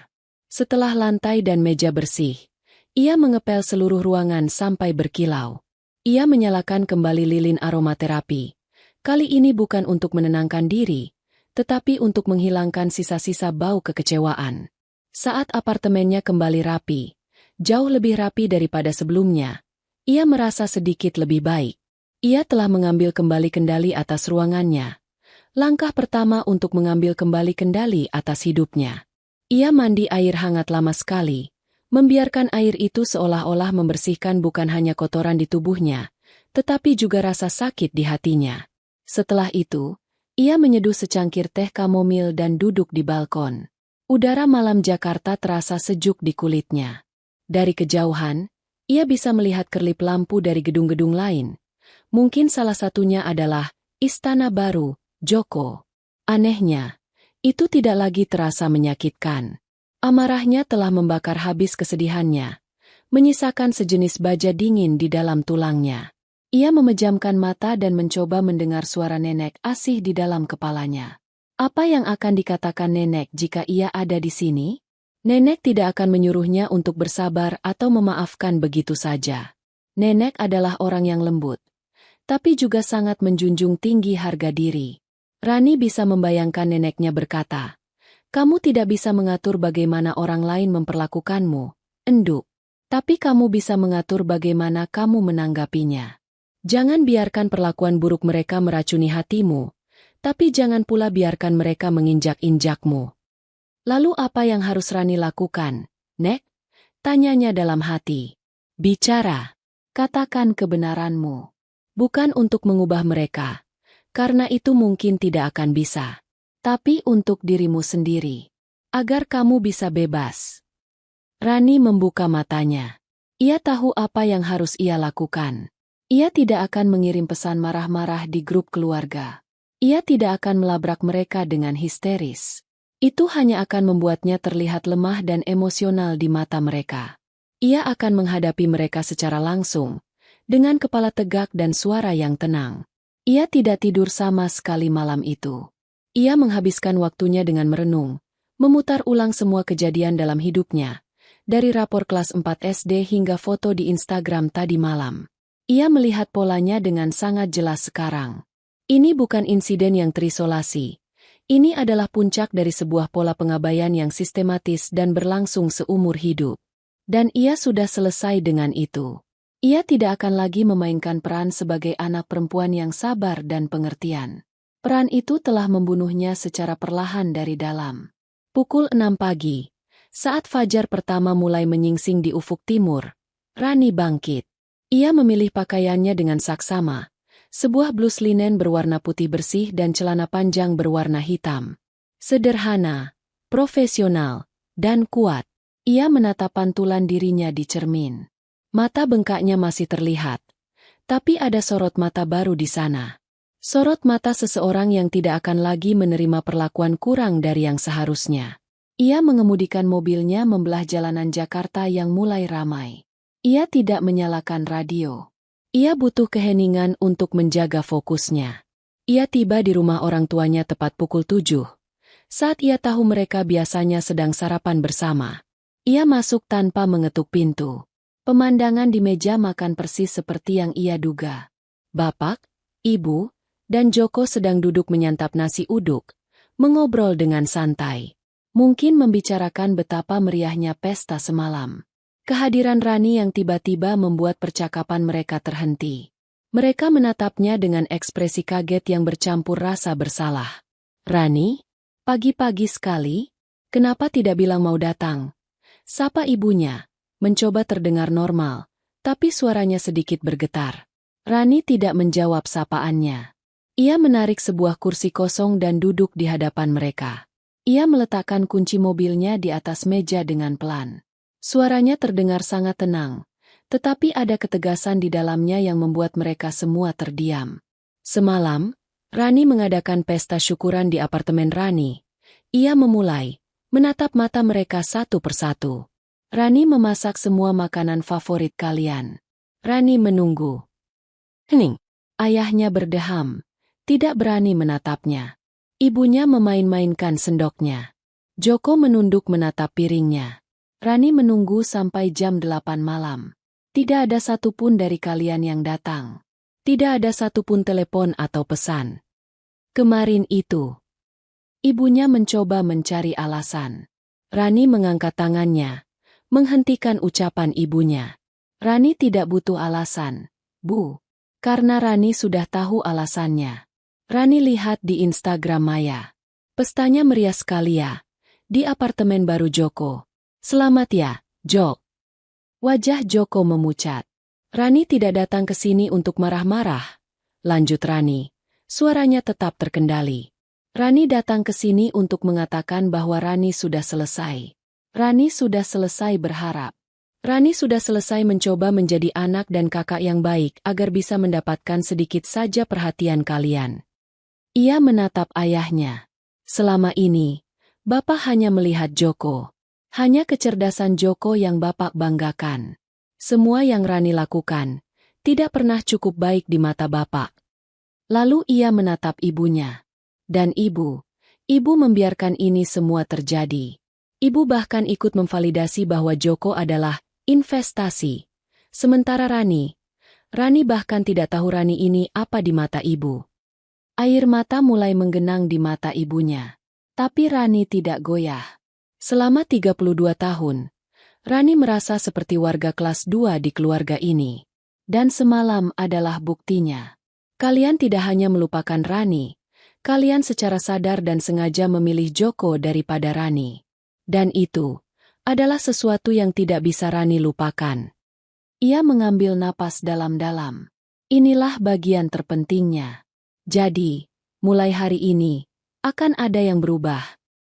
Speaker 1: Setelah lantai dan meja bersih, ia mengepel seluruh ruangan sampai berkilau. Ia menyalakan kembali lilin aromaterapi. Kali ini bukan untuk menenangkan diri, tetapi untuk menghilangkan sisa-sisa bau kekecewaan. Saat apartemennya kembali rapi, jauh lebih rapi daripada sebelumnya, ia merasa sedikit lebih baik. Ia telah mengambil kembali kendali atas ruangannya. Langkah pertama untuk mengambil kembali kendali atas hidupnya. Ia mandi air hangat lama sekali, membiarkan air itu seolah-olah membersihkan bukan hanya kotoran di tubuhnya, tetapi juga rasa sakit di hatinya. Setelah itu, ia menyeduh secangkir teh kamomil dan duduk di balkon. Udara malam Jakarta terasa sejuk di kulitnya. Dari kejauhan, ia bisa melihat kerlip lampu dari gedung-gedung lain. Mungkin salah satunya adalah Istana Baru, Joko. Anehnya, itu tidak lagi terasa menyakitkan. Amarahnya telah membakar habis kesedihannya, menyisakan sejenis baja dingin di dalam tulangnya. Ia memejamkan mata dan mencoba mendengar suara nenek asih di dalam kepalanya. Apa yang akan dikatakan nenek jika ia ada di sini? Nenek tidak akan menyuruhnya untuk bersabar atau memaafkan begitu saja. Nenek adalah orang yang lembut, tapi juga sangat menjunjung tinggi harga diri. Rani bisa membayangkan neneknya berkata, "Kamu tidak bisa mengatur bagaimana orang lain memperlakukanmu, Enduk. Tapi kamu bisa mengatur bagaimana kamu menanggapinya. Jangan biarkan perlakuan buruk mereka meracuni hatimu, tapi jangan pula biarkan mereka menginjak-injakmu." Lalu apa yang harus Rani lakukan, Nek? Tanyanya dalam hati. Bicara. Katakan kebenaranmu. Bukan untuk mengubah mereka, karena itu mungkin tidak akan bisa. Tapi untuk dirimu sendiri. Agar kamu bisa bebas. Rani membuka matanya. Ia tahu apa yang harus ia lakukan. Ia tidak akan mengirim pesan marah-marah di grup keluarga. Ia tidak akan melabrak mereka dengan histeris. Itu hanya akan membuatnya terlihat lemah dan emosional di mata mereka. Ia akan menghadapi mereka secara langsung, dengan kepala tegak dan suara yang tenang. Ia tidak tidur sama sekali malam itu. Ia menghabiskan waktunya dengan merenung, memutar ulang semua kejadian dalam hidupnya, dari rapor kelas 4 SD hingga foto di Instagram tadi malam. Ia melihat polanya dengan sangat jelas sekarang. Ini bukan insiden yang terisolasi. Ini adalah puncak dari sebuah pola pengabaian yang sistematis dan berlangsung seumur hidup. Dan ia sudah selesai dengan itu. Ia tidak akan lagi memainkan peran sebagai anak perempuan yang sabar dan pengertian. Peran itu telah membunuhnya secara perlahan dari dalam. Pukul 6 pagi, saat fajar pertama mulai menyingsing di ufuk timur, Rani bangkit. Ia memilih pakaiannya dengan saksama, Sebuah blus linen berwarna putih bersih dan celana panjang berwarna hitam. Sederhana, profesional, dan kuat. Ia menatap pantulan dirinya di cermin. Mata bengkaknya masih terlihat. Tapi ada sorot mata baru di sana. Sorot mata seseorang yang tidak akan lagi menerima perlakuan kurang dari yang seharusnya. Ia mengemudikan mobilnya membelah jalanan Jakarta yang mulai ramai. Ia tidak menyalakan radio. Ia butuh keheningan untuk menjaga fokusnya. Ia tiba di rumah orang tuanya tepat pukul 7. Saat ia tahu mereka biasanya sedang sarapan bersama. Ia masuk tanpa mengetuk pintu. Pemandangan di meja makan persis seperti yang ia duga. Bapak, Ibu, dan Joko sedang duduk menyantap nasi uduk, mengobrol dengan santai. Mungkin membicarakan betapa meriahnya pesta semalam. Kehadiran Rani yang tiba-tiba membuat percakapan mereka terhenti. Mereka menatapnya dengan ekspresi kaget yang bercampur rasa bersalah. Rani? Pagi-pagi sekali? Kenapa tidak bilang mau datang? Sapa ibunya, mencoba terdengar normal, tapi suaranya sedikit bergetar. Rani tidak menjawab sapaannya. Ia menarik sebuah kursi kosong dan duduk di hadapan mereka. Ia meletakkan kunci mobilnya di atas meja dengan pelan. Suaranya terdengar sangat tenang, tetapi ada ketegasan di dalamnya yang membuat mereka semua terdiam. Semalam, Rani mengadakan pesta syukuran di apartemen Rani. Ia memulai, menatap mata mereka satu persatu. Rani memasak semua makanan favorit kalian. Rani menunggu. Hening. Ayahnya berdeham. Tidak berani menatapnya. Ibunya memain-mainkan sendoknya. Joko menunduk menatap piringnya. Rani menunggu sampai jam 8 malam. Tidak ada satupun dari kalian yang datang. Tidak ada satupun telepon atau pesan. Kemarin itu. Ibunya mencoba mencari alasan. Rani mengangkat tangannya, menghentikan ucapan ibunya. Rani tidak butuh alasan, Bu. Karena Rani sudah tahu alasannya. Rani lihat di Instagram Maya. Pestanya meriah sekali ya. Di apartemen baru Joko. Selamat ya, Jok. Wajah Joko memucat. Rani tidak datang ke sini untuk marah-marah. Lanjut Rani. Suaranya tetap terkendali. Rani datang ke sini untuk mengatakan bahwa Rani sudah selesai. Rani sudah selesai berharap. Rani sudah selesai mencoba menjadi anak dan kakak yang baik agar bisa mendapatkan sedikit saja perhatian kalian. Ia menatap ayahnya. Selama ini, Bapak hanya melihat Joko. Hanya kecerdasan Joko yang Bapak banggakan. Semua yang Rani lakukan, tidak pernah cukup baik di mata Bapak. Lalu ia menatap ibunya. Dan ibu membiarkan ini semua terjadi. Ibu bahkan ikut memvalidasi bahwa Joko adalah investasi. Sementara Rani bahkan tidak tahu Rani ini apa di mata ibu. Air mata mulai menggenang di mata ibunya. Tapi Rani tidak goyah. Selama 32 tahun, Rani merasa seperti warga kelas 2 di keluarga ini. Dan semalam adalah buktinya. Kalian tidak hanya melupakan Rani, kalian secara sadar dan sengaja memilih Joko daripada Rani. Dan itu adalah sesuatu yang tidak bisa Rani lupakan. Ia mengambil napas dalam-dalam. Inilah bagian terpentingnya. Jadi, mulai hari ini, akan ada yang berubah.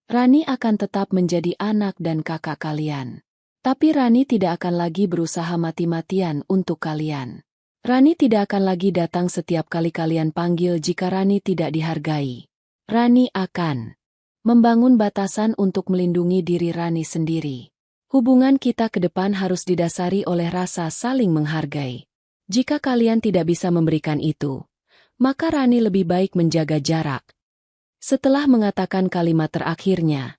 Speaker 1: Rani akan tetap menjadi anak dan kakak kalian. Tapi Rani tidak akan lagi berusaha mati-matian untuk kalian. Rani tidak akan lagi datang setiap kali kalian panggil jika Rani tidak dihargai. Rani akan membangun batasan untuk melindungi diri Rani sendiri. Hubungan kita ke depan harus didasari oleh rasa saling menghargai. Jika kalian tidak bisa memberikan itu, maka Rani lebih baik menjaga jarak. Setelah mengatakan kalimat terakhirnya,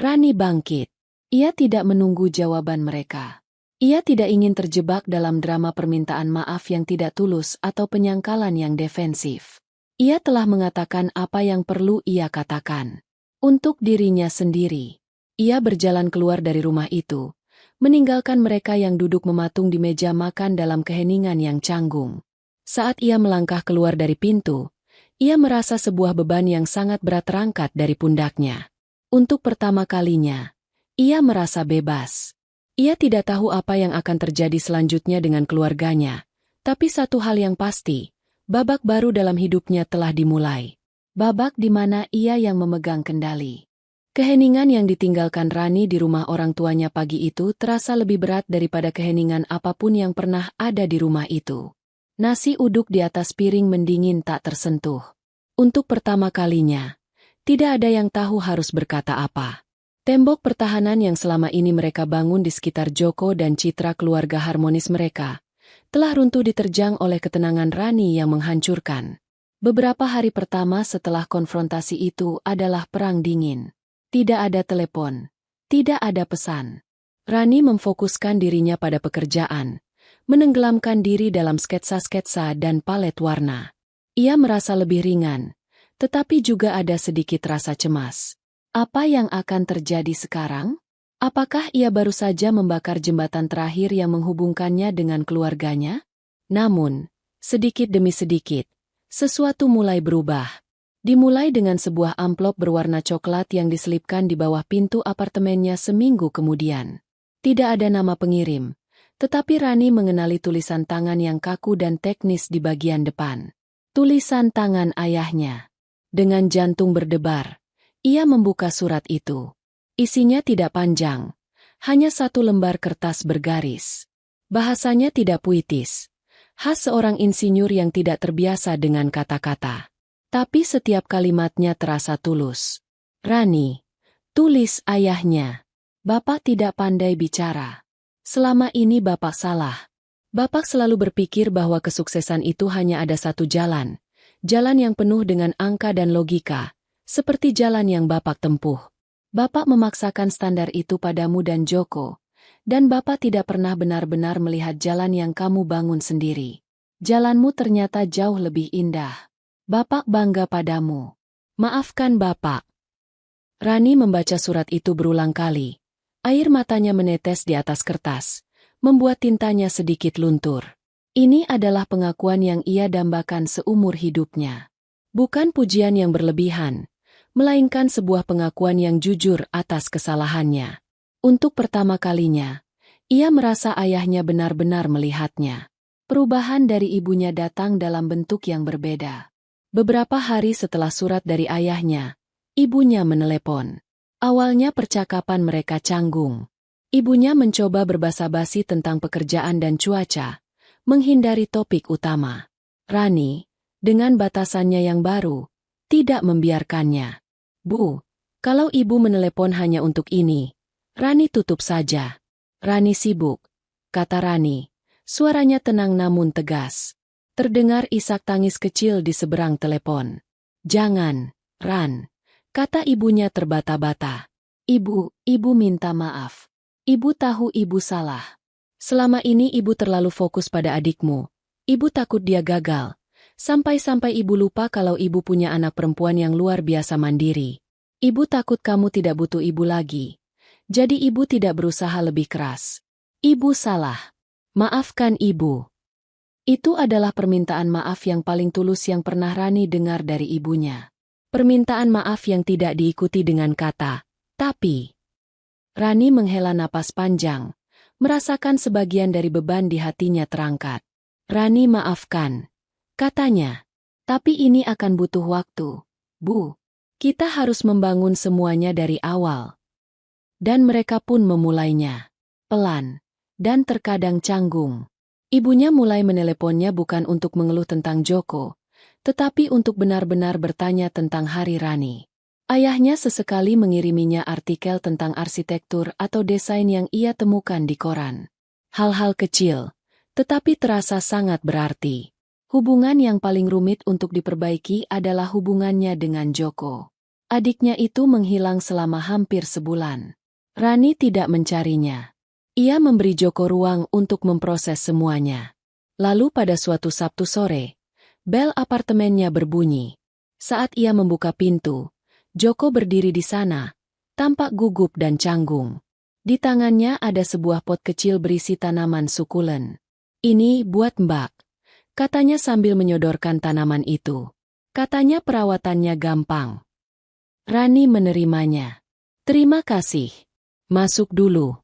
Speaker 1: Rani bangkit. Ia tidak menunggu jawaban mereka. Ia tidak ingin terjebak dalam drama permintaan maaf yang tidak tulus atau penyangkalan yang defensif. Ia telah mengatakan apa yang perlu ia katakan. Untuk dirinya sendiri. Ia berjalan keluar dari rumah itu, meninggalkan mereka yang duduk mematung di meja makan dalam keheningan yang canggung. Saat ia melangkah keluar dari pintu, ia merasa sebuah beban yang sangat berat terangkat dari pundaknya. Untuk pertama kalinya, ia merasa bebas. Ia tidak tahu apa yang akan terjadi selanjutnya dengan keluarganya, tapi satu hal yang pasti, Babak baru dalam hidupnya telah dimulai. Babak di mana ia yang memegang kendali. Keheningan yang ditinggalkan Rani di rumah orang tuanya pagi itu terasa lebih berat daripada keheningan apapun yang pernah ada di rumah itu. Nasi uduk di atas piring mendingin tak tersentuh. Untuk pertama kalinya, tidak ada yang tahu harus berkata apa. Tembok pertahanan yang selama ini mereka bangun di sekitar Joko dan citra keluarga harmonis mereka, telah runtuh diterjang oleh ketenangan Rani yang menghancurkan. Beberapa hari pertama setelah konfrontasi itu adalah perang dingin. Tidak ada telepon, tidak ada pesan. Rani memfokuskan dirinya pada pekerjaan, menenggelamkan diri dalam sketsa-sketsa dan palet warna. Ia merasa lebih ringan, tetapi juga ada sedikit rasa cemas. Apa yang akan terjadi sekarang? Apakah ia baru saja membakar jembatan terakhir yang menghubungkannya dengan keluarganya? Namun, sedikit demi sedikit, sesuatu mulai berubah. Dimulai dengan sebuah amplop berwarna coklat yang diselipkan di bawah pintu apartemennya seminggu kemudian. Tidak ada nama pengirim, tetapi Rani mengenali tulisan tangan yang kaku dan teknis di bagian depan. Tulisan tangan ayahnya. Dengan jantung berdebar, ia membuka surat itu. Isinya tidak panjang, hanya satu lembar kertas bergaris. Bahasanya tidak puitis, khas seorang insinyur yang tidak terbiasa dengan kata-kata. Tapi setiap kalimatnya terasa tulus. Rani, tulis ayahnya. Bapak tidak pandai bicara. Selama ini Bapak salah. Bapak selalu berpikir bahwa kesuksesan itu hanya ada satu jalan. Jalan yang penuh dengan angka dan logika. Seperti jalan yang Bapak tempuh. Bapak memaksakan standar itu padamu dan Joko. Dan Bapak tidak pernah benar-benar melihat jalan yang kamu bangun sendiri. Jalanmu ternyata jauh lebih indah. Bapak bangga padamu. Maafkan Bapak. Rani membaca surat itu berulang kali. Air matanya menetes di atas kertas, membuat tintanya sedikit luntur. Ini adalah pengakuan yang ia dambakan seumur hidupnya. Bukan pujian yang berlebihan, melainkan sebuah pengakuan yang jujur atas kesalahannya. Untuk pertama kalinya, ia merasa ayahnya benar-benar melihatnya. Perubahan dari ibunya datang dalam bentuk yang berbeda. Beberapa hari setelah surat dari ayahnya, ibunya menelepon. Awalnya percakapan mereka canggung. Ibunya mencoba berbasa-basi tentang pekerjaan dan cuaca, menghindari topik utama. Rani, dengan batasannya yang baru, tidak membiarkannya. Bu, kalau ibu menelepon hanya untuk ini, Rani tutup saja. Rani sibuk, kata Rani. Suaranya tenang namun tegas. Terdengar isak tangis kecil di seberang telepon. Jangan, Ran, kata ibunya terbata-bata. Ibu minta maaf. Ibu tahu ibu salah. Selama ini ibu terlalu fokus pada adikmu. Ibu takut dia gagal. Sampai-sampai ibu lupa kalau ibu punya anak perempuan yang luar biasa mandiri. Ibu takut kamu tidak butuh ibu lagi. Jadi ibu tidak berusaha lebih keras. Ibu salah. Maafkan ibu. Itu adalah permintaan maaf yang paling tulus yang pernah Rani dengar dari ibunya. Permintaan maaf yang tidak diikuti dengan kata, tapi. Rani menghela napas panjang, merasakan sebagian dari beban di hatinya terangkat. Rani maafkan, katanya. Tapi ini akan butuh waktu, Bu. Kita harus membangun semuanya dari awal. Dan mereka pun memulainya. Pelan, dan terkadang canggung. Ibunya mulai meneleponnya bukan untuk mengeluh tentang Joko, tetapi untuk benar-benar bertanya tentang hari Rani. Ayahnya sesekali mengiriminya artikel tentang arsitektur atau desain yang ia temukan di koran. Hal-hal kecil, tetapi terasa sangat berarti. Hubungan yang paling rumit untuk diperbaiki adalah hubungannya dengan Joko. Adiknya itu menghilang selama hampir sebulan. Rani tidak mencarinya. Ia memberi Joko ruang untuk memproses semuanya. Lalu pada suatu Sabtu sore, bel apartemennya berbunyi. Saat ia membuka pintu, Joko berdiri di sana, tampak gugup dan canggung. Di tangannya ada sebuah pot kecil berisi tanaman sukulen. Ini buat Mbak, katanya sambil menyodorkan tanaman itu. Katanya perawatannya gampang. Rani menerimanya. Terima kasih. Masuk dulu.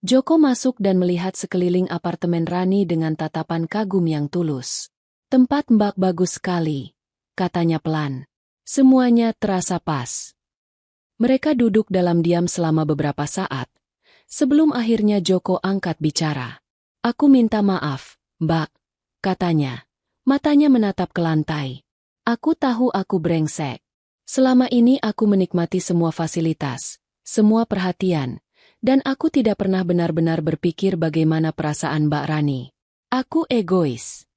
Speaker 1: Joko masuk dan melihat sekeliling apartemen Rani dengan tatapan kagum yang tulus. Tempat Mbak bagus sekali, katanya pelan. Semuanya terasa pas. Mereka duduk dalam diam selama beberapa saat, sebelum akhirnya Joko angkat bicara. Aku minta maaf, Mbak, katanya. Matanya menatap ke lantai. Aku tahu aku brengsek. Selama ini aku menikmati semua fasilitas, semua perhatian, dan aku tidak pernah benar-benar berpikir bagaimana perasaan Mbak Rani. Aku egois.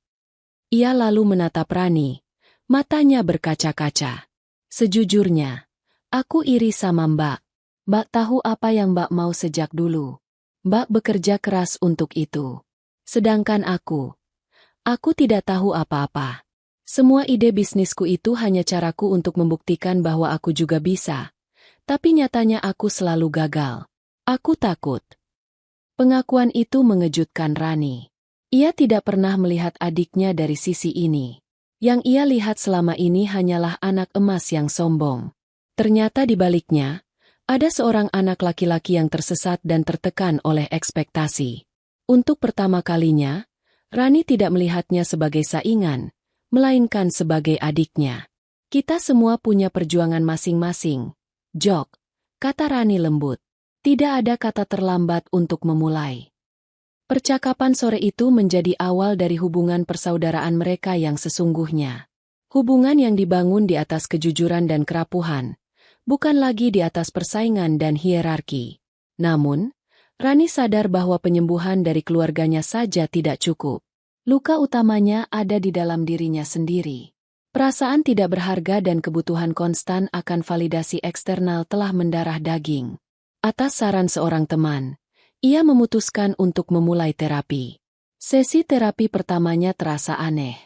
Speaker 1: Ia lalu menatap Rani, matanya berkaca-kaca. Sejujurnya, aku iri sama Mbak. Mbak tahu apa yang Mbak mau sejak dulu. Mbak bekerja keras untuk itu. Sedangkan aku tidak tahu apa-apa. Semua ide bisnisku itu hanya caraku untuk membuktikan bahwa aku juga bisa. Tapi nyatanya aku selalu gagal. Aku takut. Pengakuan itu mengejutkan Rani. Ia tidak pernah melihat adiknya dari sisi ini. Yang ia lihat selama ini hanyalah anak emas yang sombong. Ternyata di baliknya, ada seorang anak laki-laki yang tersesat dan tertekan oleh ekspektasi. Untuk pertama kalinya, Rani tidak melihatnya sebagai saingan, melainkan sebagai adiknya. Kita semua punya perjuangan masing-masing. Jok, kata Rani lembut. Tidak ada kata terlambat untuk memulai. Percakapan sore itu menjadi awal dari hubungan persaudaraan mereka yang sesungguhnya. Hubungan yang dibangun di atas kejujuran dan kerapuhan, bukan lagi di atas persaingan dan hierarki. Namun, Rani sadar bahwa penyembuhan dari keluarganya saja tidak cukup. Luka utamanya ada di dalam dirinya sendiri. Perasaan tidak berharga dan kebutuhan konstan akan validasi eksternal telah mendarah daging. Atas saran seorang teman, ia memutuskan untuk memulai terapi. Sesi terapi pertamanya terasa aneh.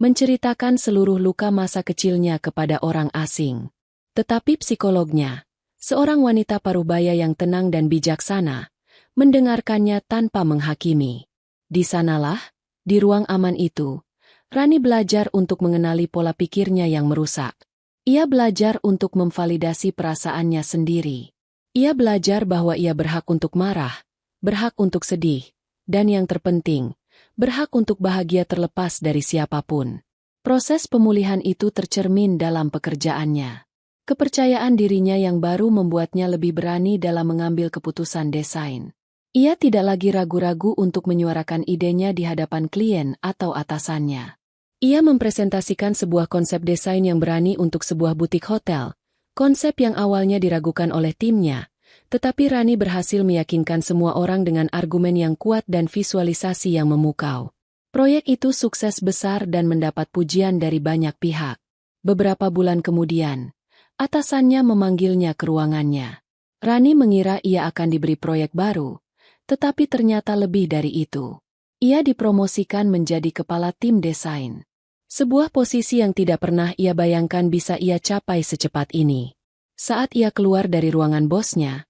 Speaker 1: Menceritakan seluruh luka masa kecilnya kepada orang asing. Tetapi psikolognya, seorang wanita parubaya yang tenang dan bijaksana, mendengarkannya tanpa menghakimi. Di sanalah, di ruang aman itu, Rani belajar untuk mengenali pola pikirnya yang merusak. Ia belajar untuk memvalidasi perasaannya sendiri. Ia belajar bahwa ia berhak untuk marah, berhak untuk sedih, dan yang terpenting, berhak untuk bahagia terlepas dari siapapun. Proses pemulihan itu tercermin dalam pekerjaannya. Kepercayaan dirinya yang baru membuatnya lebih berani dalam mengambil keputusan desain. Ia tidak lagi ragu-ragu untuk menyuarakan idenya di hadapan klien atau atasannya. Ia mempresentasikan sebuah konsep desain yang berani untuk sebuah butik hotel, konsep yang awalnya diragukan oleh timnya. Tetapi Rani berhasil meyakinkan semua orang dengan argumen yang kuat dan visualisasi yang memukau. Proyek itu sukses besar dan mendapat pujian dari banyak pihak. Beberapa bulan kemudian, atasannya memanggilnya ke ruangannya. Rani mengira ia akan diberi proyek baru, tetapi ternyata lebih dari itu. Ia dipromosikan menjadi kepala tim desain. Sebuah posisi yang tidak pernah ia bayangkan bisa ia capai secepat ini. Saat ia keluar dari ruangan bosnya,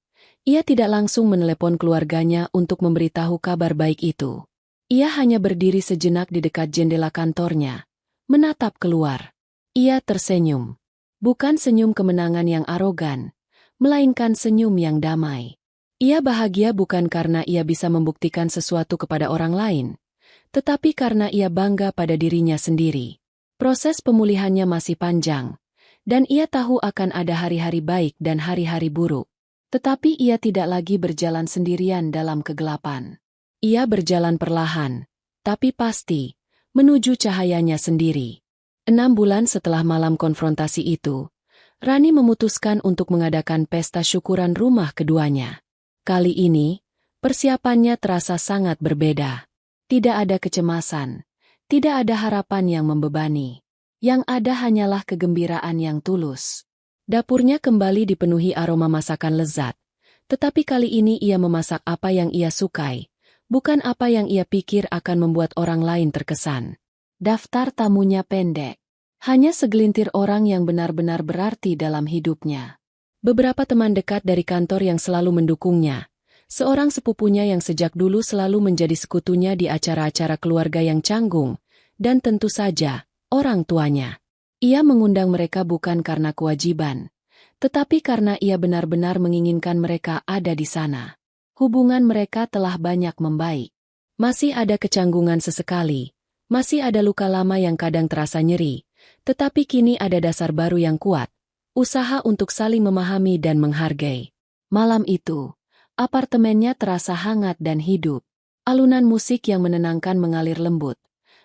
Speaker 1: ia tidak langsung menelepon keluarganya untuk memberitahu kabar baik itu. Ia hanya berdiri sejenak di dekat jendela kantornya, menatap keluar. Ia tersenyum. Bukan senyum kemenangan yang arogan, melainkan senyum yang damai. Ia bahagia bukan karena ia bisa membuktikan sesuatu kepada orang lain, tetapi karena ia bangga pada dirinya sendiri. Proses pemulihannya masih panjang, dan ia tahu akan ada hari-hari baik dan hari-hari buruk. Tetapi ia tidak lagi berjalan sendirian dalam kegelapan. Ia berjalan perlahan, tapi pasti, menuju cahayanya sendiri. 6 bulan setelah malam konfrontasi itu, Rani memutuskan untuk mengadakan pesta syukuran rumah keduanya. Kali ini, persiapannya terasa sangat berbeda. Tidak ada kecemasan, tidak ada harapan yang membebani. Yang ada hanyalah kegembiraan yang tulus. Dapurnya kembali dipenuhi aroma masakan lezat, tetapi kali ini ia memasak apa yang ia sukai, bukan apa yang ia pikir akan membuat orang lain terkesan. Daftar tamunya pendek. Hanya segelintir orang yang benar-benar berarti dalam hidupnya. Beberapa teman dekat dari kantor yang selalu mendukungnya, seorang sepupunya yang sejak dulu selalu menjadi sekutunya di acara-acara keluarga yang canggung, dan tentu saja, orang tuanya. Ia mengundang mereka bukan karena kewajiban, tetapi karena ia benar-benar menginginkan mereka ada di sana. Hubungan mereka telah banyak membaik. Masih ada kecanggungan sesekali, Masih ada luka lama yang kadang terasa nyeri, tetapi kini ada dasar baru yang kuat, usaha untuk saling memahami dan menghargai. Malam itu, apartemennya terasa hangat dan hidup. Alunan musik yang menenangkan mengalir lembut,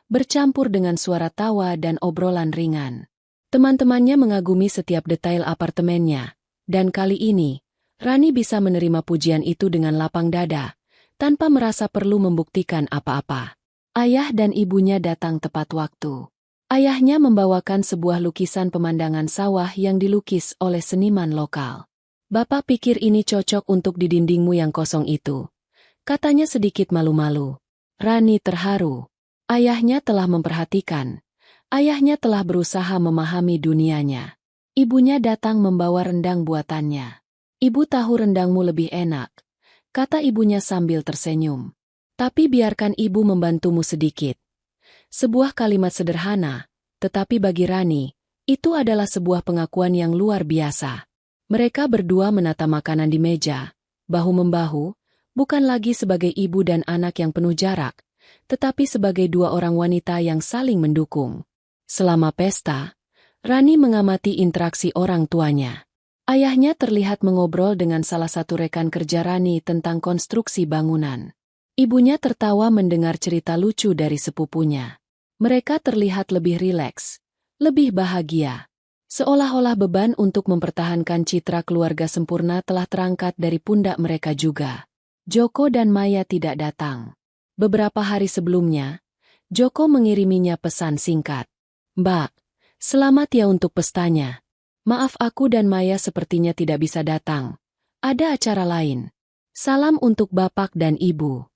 Speaker 1: bercampur dengan suara tawa dan obrolan ringan. Teman-temannya mengagumi setiap detail apartemennya, dan kali ini, Rani bisa menerima pujian itu dengan lapang dada, tanpa merasa perlu membuktikan apa-apa. Ayah dan ibunya datang tepat waktu. Ayahnya membawakan sebuah lukisan pemandangan sawah yang dilukis oleh seniman lokal. "Bapak pikir ini cocok untuk di dindingmu yang kosong itu," katanya sedikit malu-malu. Rani terharu. Ayahnya telah memperhatikan. Ayahnya telah berusaha memahami dunianya. Ibunya datang membawa rendang buatannya. "Ibu tahu rendangmu lebih enak," kata ibunya sambil tersenyum. "Tapi biarkan ibu membantumu sedikit." Sebuah kalimat sederhana, tetapi bagi Rani, itu adalah sebuah pengakuan yang luar biasa. Mereka berdua menata makanan di meja, bahu-membahu, bukan lagi sebagai ibu dan anak yang penuh jarak, tetapi sebagai dua orang wanita yang saling mendukung. Selama pesta, Rani mengamati interaksi orang tuanya. Ayahnya terlihat mengobrol dengan salah satu rekan kerja Rani tentang konstruksi bangunan. Ibunya tertawa mendengar cerita lucu dari sepupunya. Mereka terlihat lebih rileks, lebih bahagia. Seolah-olah beban untuk mempertahankan citra keluarga sempurna telah terangkat dari pundak mereka juga. Joko dan Maya tidak datang. Beberapa hari sebelumnya, Joko mengiriminya pesan singkat. "Mbak, selamat ya untuk pestanya. Maaf aku dan Maya sepertinya tidak bisa datang. Ada acara lain. Salam untuk Bapak dan Ibu."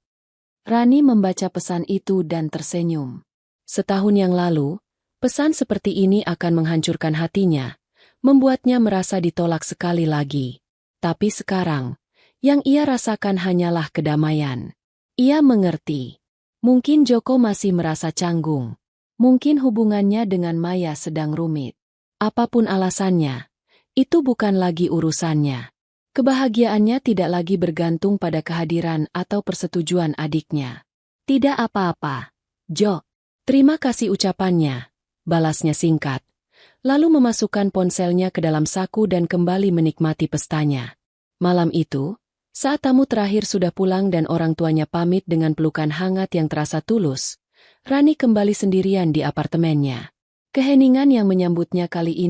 Speaker 1: Rani membaca pesan itu dan tersenyum. Setahun yang lalu, pesan seperti ini akan menghancurkan hatinya, membuatnya merasa ditolak sekali lagi. Tapi sekarang, yang ia rasakan hanyalah kedamaian. Ia mengerti. Mungkin Joko masih merasa canggung. Mungkin hubungannya dengan Maya sedang rumit. Apapun alasannya, itu bukan lagi urusannya. Kebahagiaannya tidak lagi bergantung pada kehadiran atau persetujuan adiknya. "Tidak apa-apa, Jo. Terima kasih," ucapannya. Balasnya singkat. Lalu memasukkan ponselnya ke dalam saku dan kembali menikmati pestanya. Malam itu, saat tamu terakhir sudah pulang dan orang tuanya pamit dengan pelukan hangat yang terasa tulus, Rani kembali sendirian di apartemennya. Keheningan yang menyambutnya kali ini